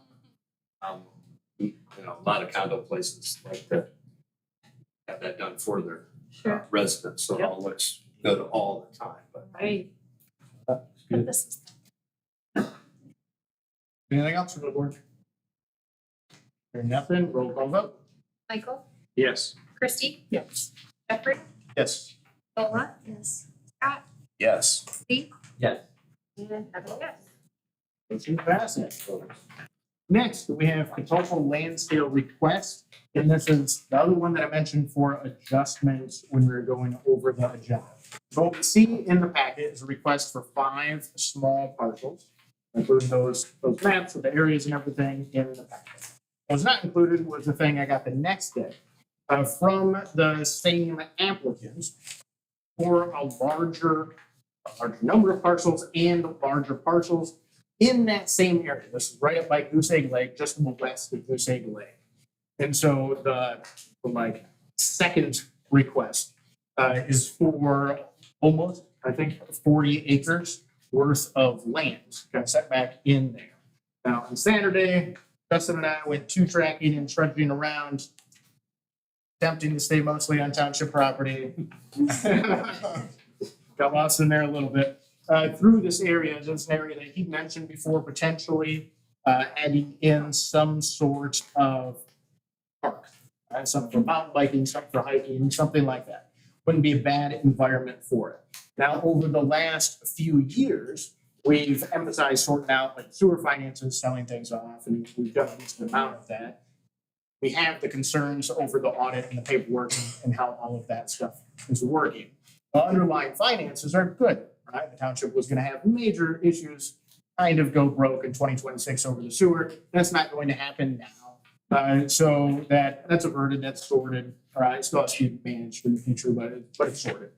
You know, a lot of condo places like that have that done for their Sure. residents, so it all looks good all the time, but. Right. good. This is anything else from the board? Hearing nothing, roll call vote. Michael, Yes. Christie, Yes. Jeffrey, Yes. Lola. Yes. Scott, Yes. Steve, Yes. and Heather, yes. Motion passes. Next, we have proposal land sale request, and this is the other one that I mentioned for adjustments when we were going over the agenda. So what we see in the packet is a request for 5 small parcels, including those maps of the areas and everything in the packet. What was not included was the thing I got the next day from the same applicants for a larger number of parcels and larger parcels in that same area. This is right up by Goose Egg Lake, just to the west of Goose Egg Lake. And so the second request is for almost, I think, 40 acres worth of land, got set back in there. Now, on Saturday, Justin and I went 2-tracking and trudging around, attempting to stay mostly on township property. Got lost in there a little bit. Through this area, there's an area that he mentioned before, potentially adding in some sort of park. Something for mountain biking, something for hiking, something like that. Wouldn't be a bad environment for it. Now, over the last few years, we've emphasized sorting out like sewer finances, selling things off, and we've done a decent amount of that. We have the concerns over the audit and the paperwork and how all of that stuff is working. The underlying finances are good, right? The township was gonna have major issues, kind of go broke in 2026 over the sewer. That's not going to happen now. So that's averted, that's sorted, all right? Still has to be managed in the future, but it's sorted.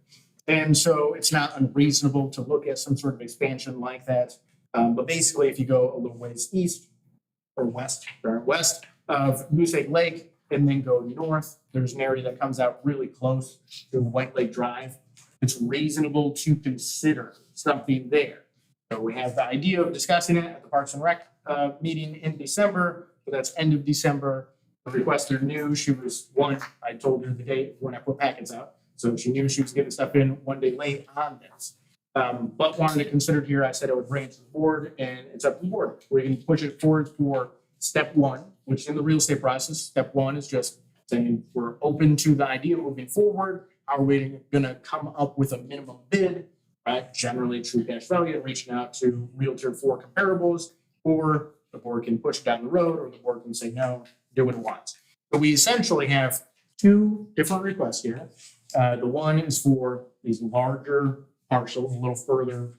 And so it's not unreasonable to look at some sort of expansion like that. But basically, if you go a little ways east or west of Goose Egg Lake and then go north, there's an area that comes out really close to White Lake Drive. It's reasonable to consider something there. So we have the idea of discussing it at the Parks and Rec meeting in December, but that's end of December. The requester knew she was I told her the date when I put packets out. So she knew she was getting stuff in one day late on this. But wanted to consider it here, I said I would bring it to the board, and it's up to the board. We can push it forward for step 1, which in the real estate process, step 1 is just saying we're open to the idea moving forward. How are we gonna come up with a minimum bid, right? Generally true cash value, reaching out to Realtor for comparables, or the board can push down the road, or the board can say no, do what it wants. So we essentially have 2 different requests here. The one is for these larger parcels, a little further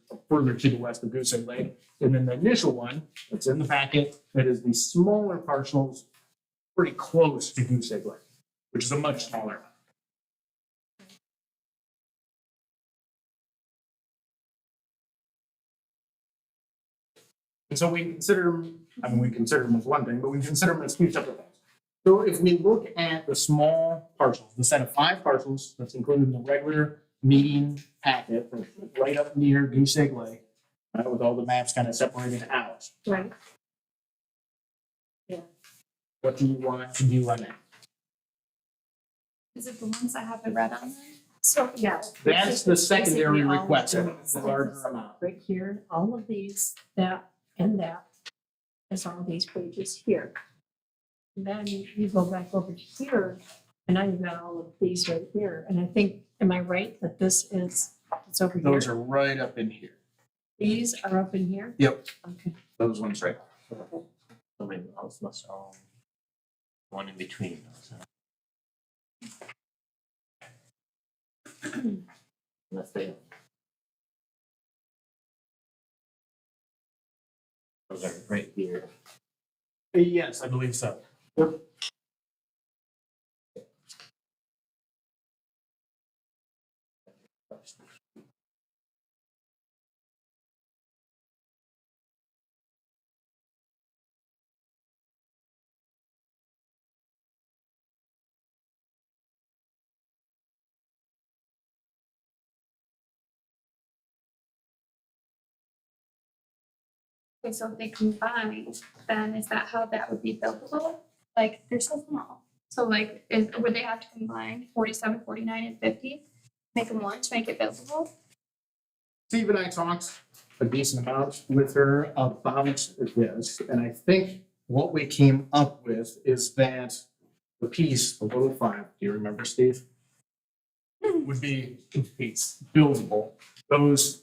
to the west of Goose Egg Lake. And then the initial one that's in the packet, that is the smaller parcels pretty close to Goose Egg Lake, which is a much smaller one. And so we consider them, I mean, we consider them as one thing, but we consider them as two separate things. So if we look at the small parcels, the set of 5 parcels that's included in the regular meeting packet, that's right up near Goose Egg Lake, right, with all the maps kind of separated out. Right. What do you want to do on that? Is it the ones that have the red on them? So, yeah. That's the secondary Basically all of request, them. the larger amount. Right here, all of these, that, and that, is all these pages here. And then you go back over to here, and now you've got all of these right here, and I think, am I right that this is, it's over here? Those are right up in here. These are up in here? Yep. Okay. Those ones right. Somebody else must own one in between those. Unless they. Those are right here. Yes, I believe so. Yep. Okay, so if they combine, then is that how that would be buildable? Like, they're so small. So like, would they have to combine 47, 49, and 50? Make them one to make it buildable? Steve and I talked a decent amount with her about this, and I think what we came up with is that the piece, the little 5, do you remember, Steve? Would be it's buildable. Those.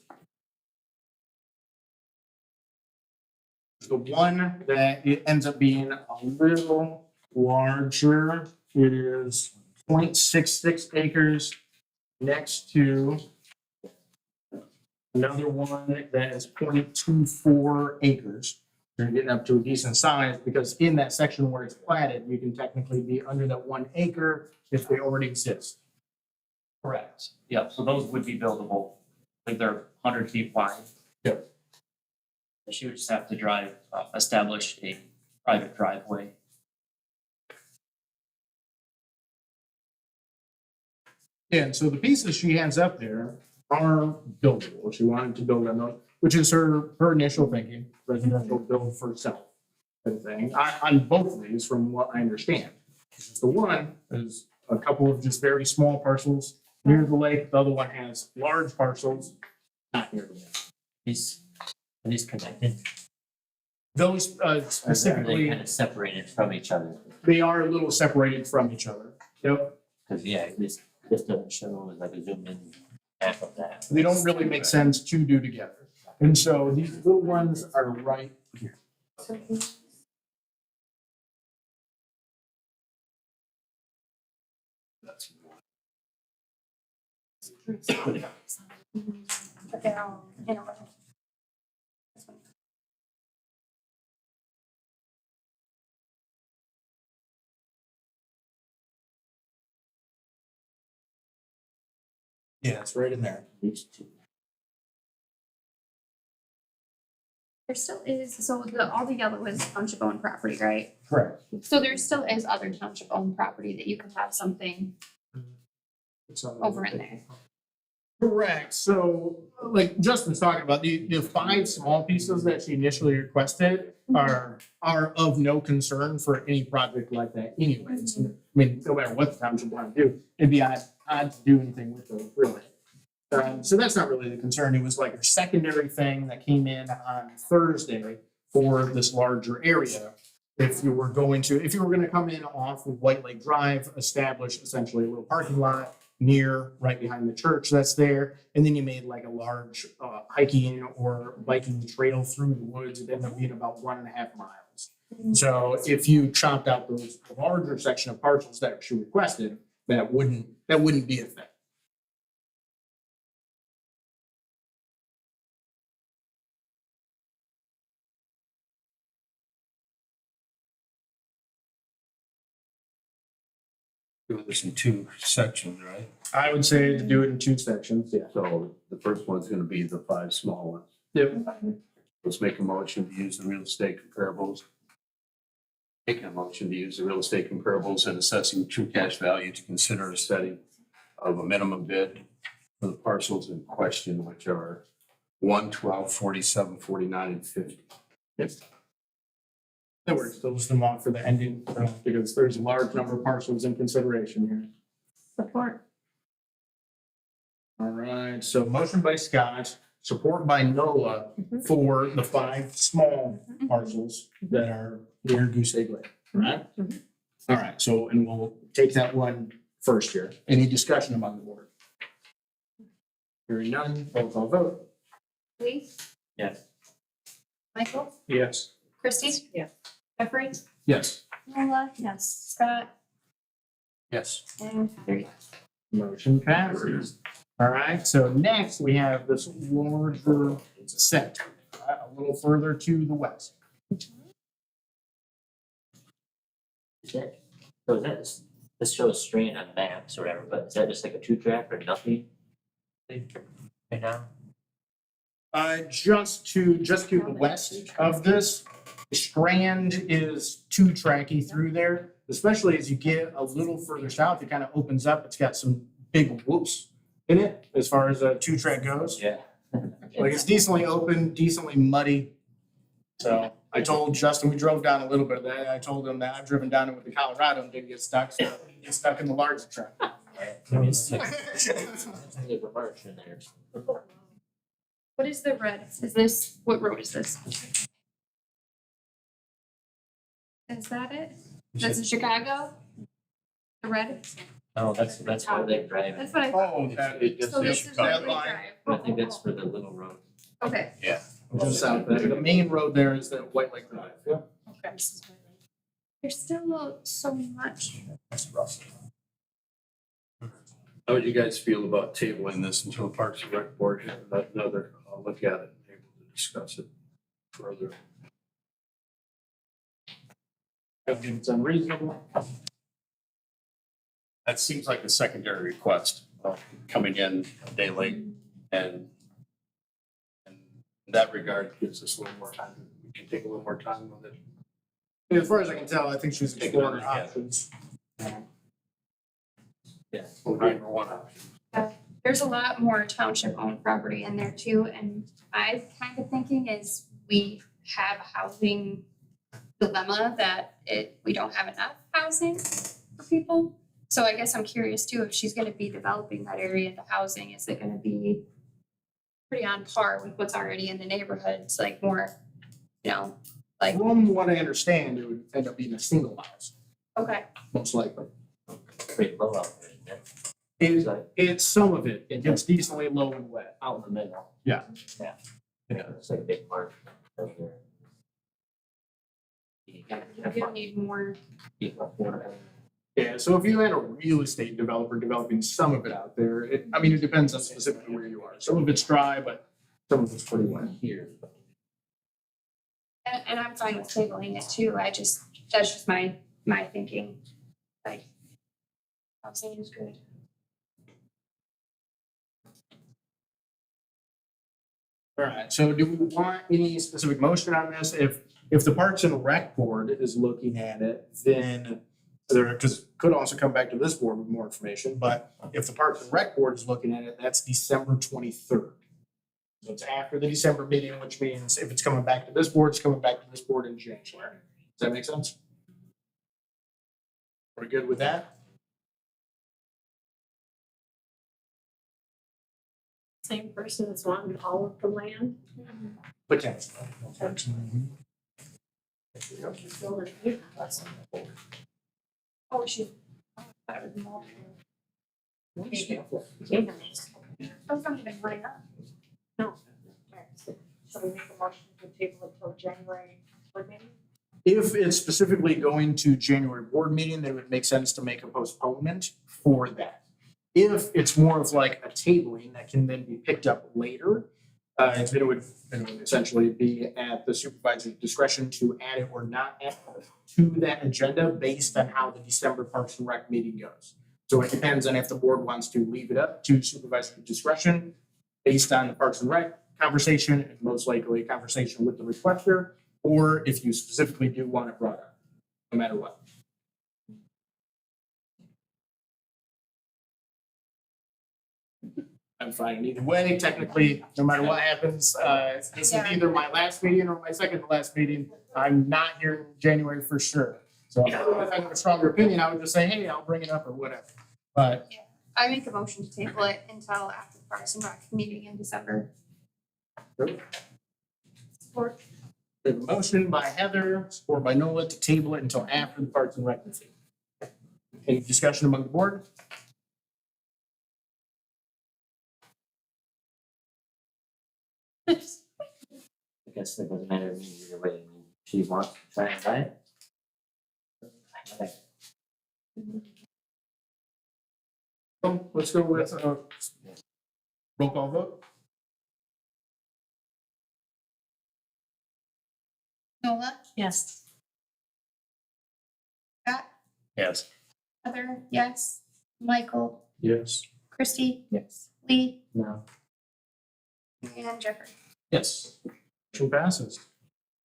The one that it ends up being a little larger, it is 0.66 acres next to another one that is 0.24 acres. You're getting up to a decent size because in that section where it's platted, you can technically be under that 1 acre if they already exist. Correct. Yep, so those would be buildable. I think they're 100 feet wide. Yep. She would just have to establish a private driveway. Yeah, and so the pieces she has up there are buildable. She wanted to build on those, which is her initial thinking, residential build for itself. Kind of thing. On both of these, from what I understand. The one is a couple of just very small parcels near the lake. The other one has large parcels not near the lake. Are these connected? Those Or are they specifically, kind of separated from each other? they are a little separated from each other. Yep. Because yeah, this doesn't show like a zoom in half of that. They don't really make sense to do together. And so these little ones are right here. That's But they're all in a row. This one. yeah, it's right in there. These two. There still is, so all the yellow is township owned property, right? Correct. So there still is other township owned property that you could have something over in there. Correct. So like Justin's talking about, the 5 small pieces that she initially requested are of no concern for any project like that anyways. I mean, no matter what the township want to do, it'd be odd to do anything with those really. So that's not really the concern. It was like a secondary thing that came in on Thursday for this larger area. If you were going to come in off of White Lake Drive, establish essentially a little parking lot near, right behind the church that's there, and then you made like a large hiking or biking trail through the woods, it ended up being about 1.5 miles. So if you chopped out those larger section of parcels that she requested, that wouldn't be a thing. Do this in 2 sections, right? I would say to do it in 2 sections, yeah. So the first one's gonna be the 5 small ones. Yep. Let's make a motion to use the real estate comparables. Making a motion to use the real estate comparables and assessing true cash value to consider a setting of a minimum bid for the parcels in question, which are 1, 12, 47, 49, and 50. That works, those them off for the ending, because there's a large number of parcels in consideration here. Support. All right, so motion by Scott, support by Nola for the 5 small parcels that are near Goose Egg Lake, right? Mhm. All right, so, and we'll take that one first here. Any discussion among the board? Hearing none, roll call vote. Lee? Yes. Michael? Yes. Christie? Yeah. Jeffrey? Yes. Nola? Yes. Scott? Yes. And Heather, yes. Motion passes. All right, so next we have this larger set, a little further to the west. Is that, so is that, this shows strand on maps or whatever, but is that just like a 2-track or nothing? Right now? Just to the west of this, Strand is 2-tracky through there, especially as you get a little further south, it kind of opens up. It's got some big whoops in it as far as a 2-track goes. Yeah. Like it's decently open, decently muddy. So I told Justin, we drove down a little bit of that. I told him that I've driven down it with the Colorado and didn't get stuck, so get stuck in the larger truck. I mean, it's like, it's like a marsh in there. What is the red? Is this, what road is this? Is that it? That's in Chicago? The red? Oh, that's why they drive it. That's what I. Oh, that It just So this says is that the line. drive. But I think that's for the little road. Okay. just south there. The main road there is the White Lake Drive. Yeah. Okay. There's still so much. That's rough. How would you guys feel about tabling this until the Parks and Rec Board has another look at it and able to discuss it further? I think it's unreasonable. That seems like a secondary request, coming in a day late and in that regard gives us a little more time. We can take a little more time on it. As far as I can tell, I think she was Take exploring another look at it. options. Yeah. We'll give her one option. There's a lot more township owned property in there too, and I kind of thinking is we have a housing dilemma that we don't have enough housing for people. So I guess I'm curious too, if she's gonna be developing that area into housing, is it gonna be pretty on par with what's already in the neighborhoods, like more, like, From what I understand, it would end up being a single house, okay, most likely. Pretty low out there, isn't it? It's like It's some of it. It gets decently low and wet. out in the middle. Yeah. Yeah. Yeah, it's like a big marsh out there. you do need more, Yeah, so if you had a real estate developer developing some of it out there, it depends on specifically where you are. Some of it's dry, but some of it's pretty wet here. and I'm fine with tabling it too, that's just my thinking, like, housing is good. All right, so do we want any specific motion on this? If the Parks and Rec Board is looking at it, then because could also come back to this board with more information, but if the Parks and Rec Board is looking at it, that's December 23rd. So it's after the December meeting, which means if it's coming back to this board, it's coming back to this board in January. Does that make sense? We're good with that? Same person that's wanting all of the land. Potentially. Building a new house. Oh, she, that was multiple. Those don't even line up. No. So we make a motion to table until January board meeting? If it's specifically going to January board meeting, then it would make sense to make a postponement for that. If it's more of like a tabling that can then be picked up later, then it would essentially be at the supervisor's discretion to add it or not add it to that agenda based on how the December Parks and Rec meeting goes. So it depends on if the board wants to leave it up to supervisor's discretion based on the Parks and Rec conversation, and most likely a conversation with the requester, or if you specifically do want it brought up, no matter what. I'm fine either way. Technically, no matter what happens, this is either my last meeting or my second to last meeting. I'm not here in January for sure. So if I have a stronger opinion, I would just say, hey, I'll bring it up or whatever. But I make a motion to table it until after the Parks and Rec meeting in December. Support. we have a motion by Heather, support by Noah to table it until after the Parks and Rec meeting. Any discussion among the board? I guess it doesn't matter to me either way. I mean, she wants to try and buy it. Okay. So let's go with roll call vote. Nola, Yes. Scott, Yes. Heather, yes. Michael, Yes. Christie, Yes. Lee, No. and Jeffrey. Yes. Motion passes.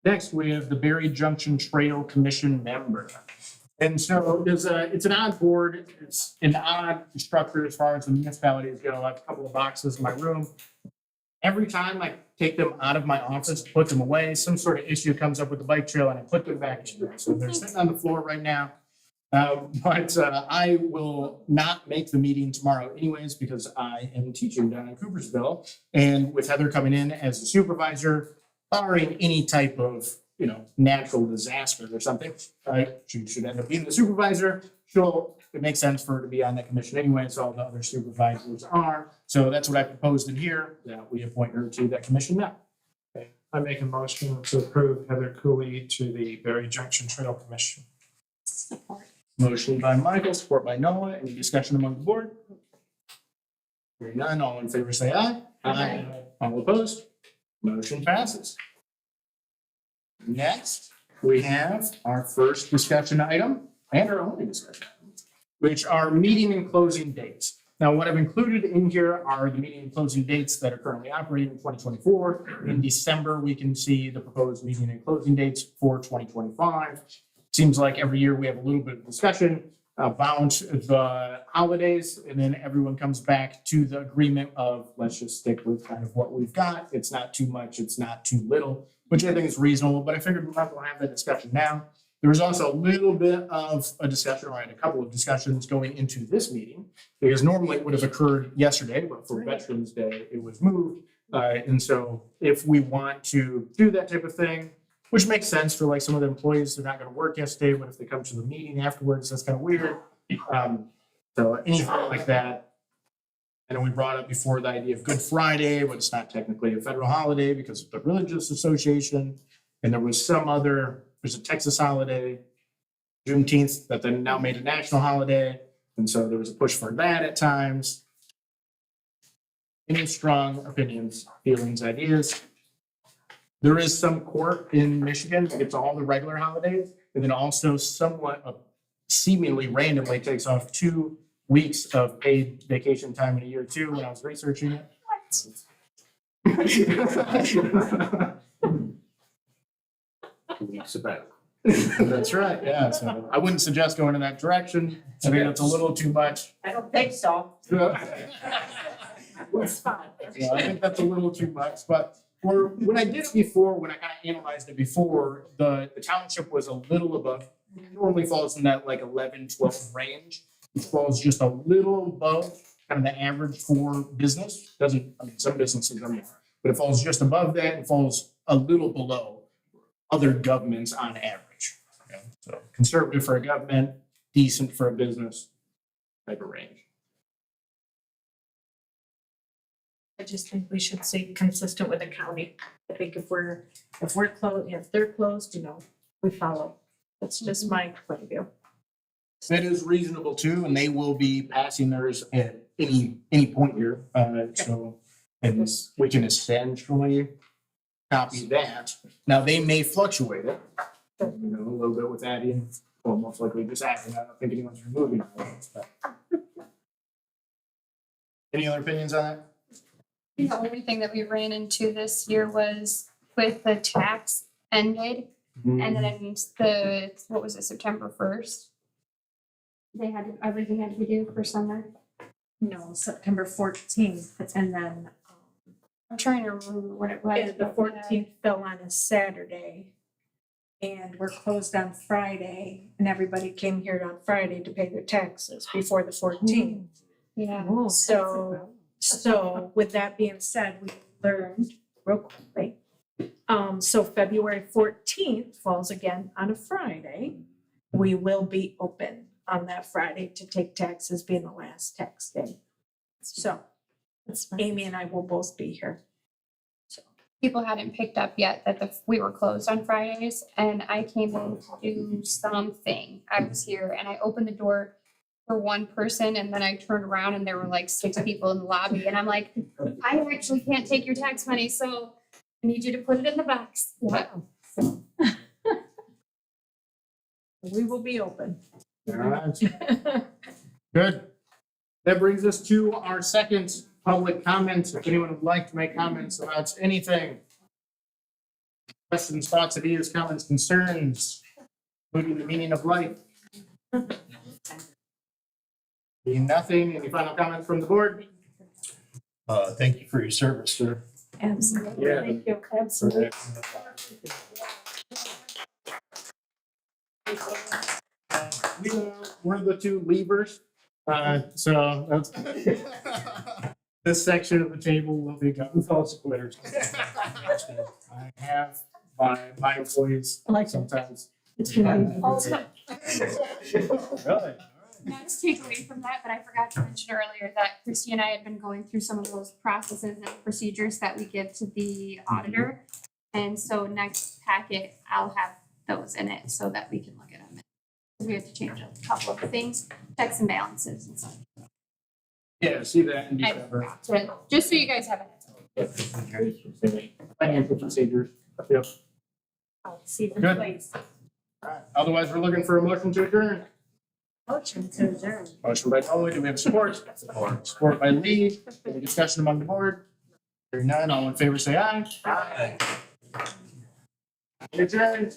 Next, we have the Berry Junction Trail Commission member. And so it's an odd board. It's an odd structure as far as the municipalities go. I have a couple of boxes in my room. Every time I take them out of my office, put them away, some sort of issue comes up with the bike trail and I put them back in there. So they're sitting on the floor right now. But I will not make the meeting tomorrow anyways, because I am teaching down in Coopersville. And with Heather coming in as the supervisor, barring any type of, natural disaster or something, she should end up being the supervisor. It makes sense for her to be on that commission anyway, so all the other supervisors are. So that's what I proposed in here, that we appoint her to that commission now. Okay. I make a motion to approve Heather Cooley to the Berry Junction Trail Commission. Support. Motion by Michael, support by Noah. Any discussion among the board? Hearing none, all in favor say aye. Aye. All opposed? Motion passes. Next, we have our first discussion item and our only discussion item, which are meeting and closing dates. Now, what I've included in here are the meeting and closing dates that are currently operating in 2024. In December, we can see the proposed meeting and closing dates for 2025. Seems like every year we have a little bit of discussion about the holidays, and then everyone comes back to the agreement of, let's just stick with kind of what we've got. It's not too much, it's not too little, which I think is reasonable, but I figured we're not going to have that discussion now. There was also a little bit of a discussion, or I had a couple of discussions going into this meeting, because normally it would have occurred yesterday, but for Veterans Day, it was moved. And so if we want to do that type of thing, which makes sense for like some of the employees, they're not going to work yesterday, but if they come to the meeting afterwards, that's kind of weird. So anything like that. I know we brought up before the idea of Good Friday, but it's not technically a federal holiday because of the religious association. And there was there's a Texas holiday, Juneteenth, that then now made a national holiday. And so there was a push for that at times. Any strong opinions, feelings, ideas? There is some court in Michigan that gets all the regular holidays, and then also somewhat seemingly randomly takes off 2 weeks of paid vacation time in a year too, when I was researching it. That's right, yeah, so I wouldn't suggest going in that direction. I mean, it's a little too much. I don't think so. It's fine. Yeah, I think that's a little too much, but when I did it before, when I kind of analyzed it before, the township was a little above, normally falls in that like 11, 12 range. It falls just a little above kind of the average for business. Some businesses are more, but it falls just above that. It falls a little below other governments on average. Okay? So conservative for a government, decent for a business type of range. I just think we should stay consistent with the county. I think if we're closed, if they're closed, we follow. That's just my point of view. That is reasonable too, and they will be passing theirs at any point here. So, and we can essentially copy that. Now, they may fluctuate it, a little bit with adding, or most likely just adding. I don't think anyone's removing it. Any other opinions on that? The only thing that we ran into this year was with the tax ended and then what was it, September 1st? Everything had to be due for summer. No, September 14th, and then I'm trying to remember what it was. the 14th fell on a Saturday. And we're closed on Friday, and everybody came here on Friday to pay their taxes before the 14th. Yeah. So with that being said, we learned real quickly. So February 14th falls again on a Friday. We will be open on that Friday to take taxes, being the last tax day. So Amy and I will both be here. People hadn't picked up yet that we were closed on Fridays, and I came in to do something. I was here and I opened the door for one person, and then I turned around and there were like 6 people in the lobby, and I'm like, I actually can't take your tax money, so I need you to put it in the box. Wow. We will be open. All right. Good. That brings us to our second public comments. If anyone would like to make comments about anything, questions, thoughts, ideas, comments, concerns, including the meaning of life. Being nothing, any final comments from the board? Thank you for your service, sir. Absolutely. Yeah. Thank you. Absolutely. We're the two leavers, so that's this section of the table will be gone. Fellas quitters. I have my employees Like sometimes. Also, Really? not to take away from that, but I forgot to mention earlier that Christy and I had been going through some of those processes and procedures that we give to the auditor. And so next packet, I'll have those in it so that we can look at them. We have to change a couple of things, checks and balances and stuff. Yeah, see that in I December. forgot to, just so you guys have a heads up. Financial procedures. Yep. See the Good. place. Alright, otherwise, we're looking for a motion to adjourn. Motion to adjourn. Motion by Tolly, do we have support? Support by Lee, any discussion among the board? Hearing none, all in favor say aye. Aye. Adjourned.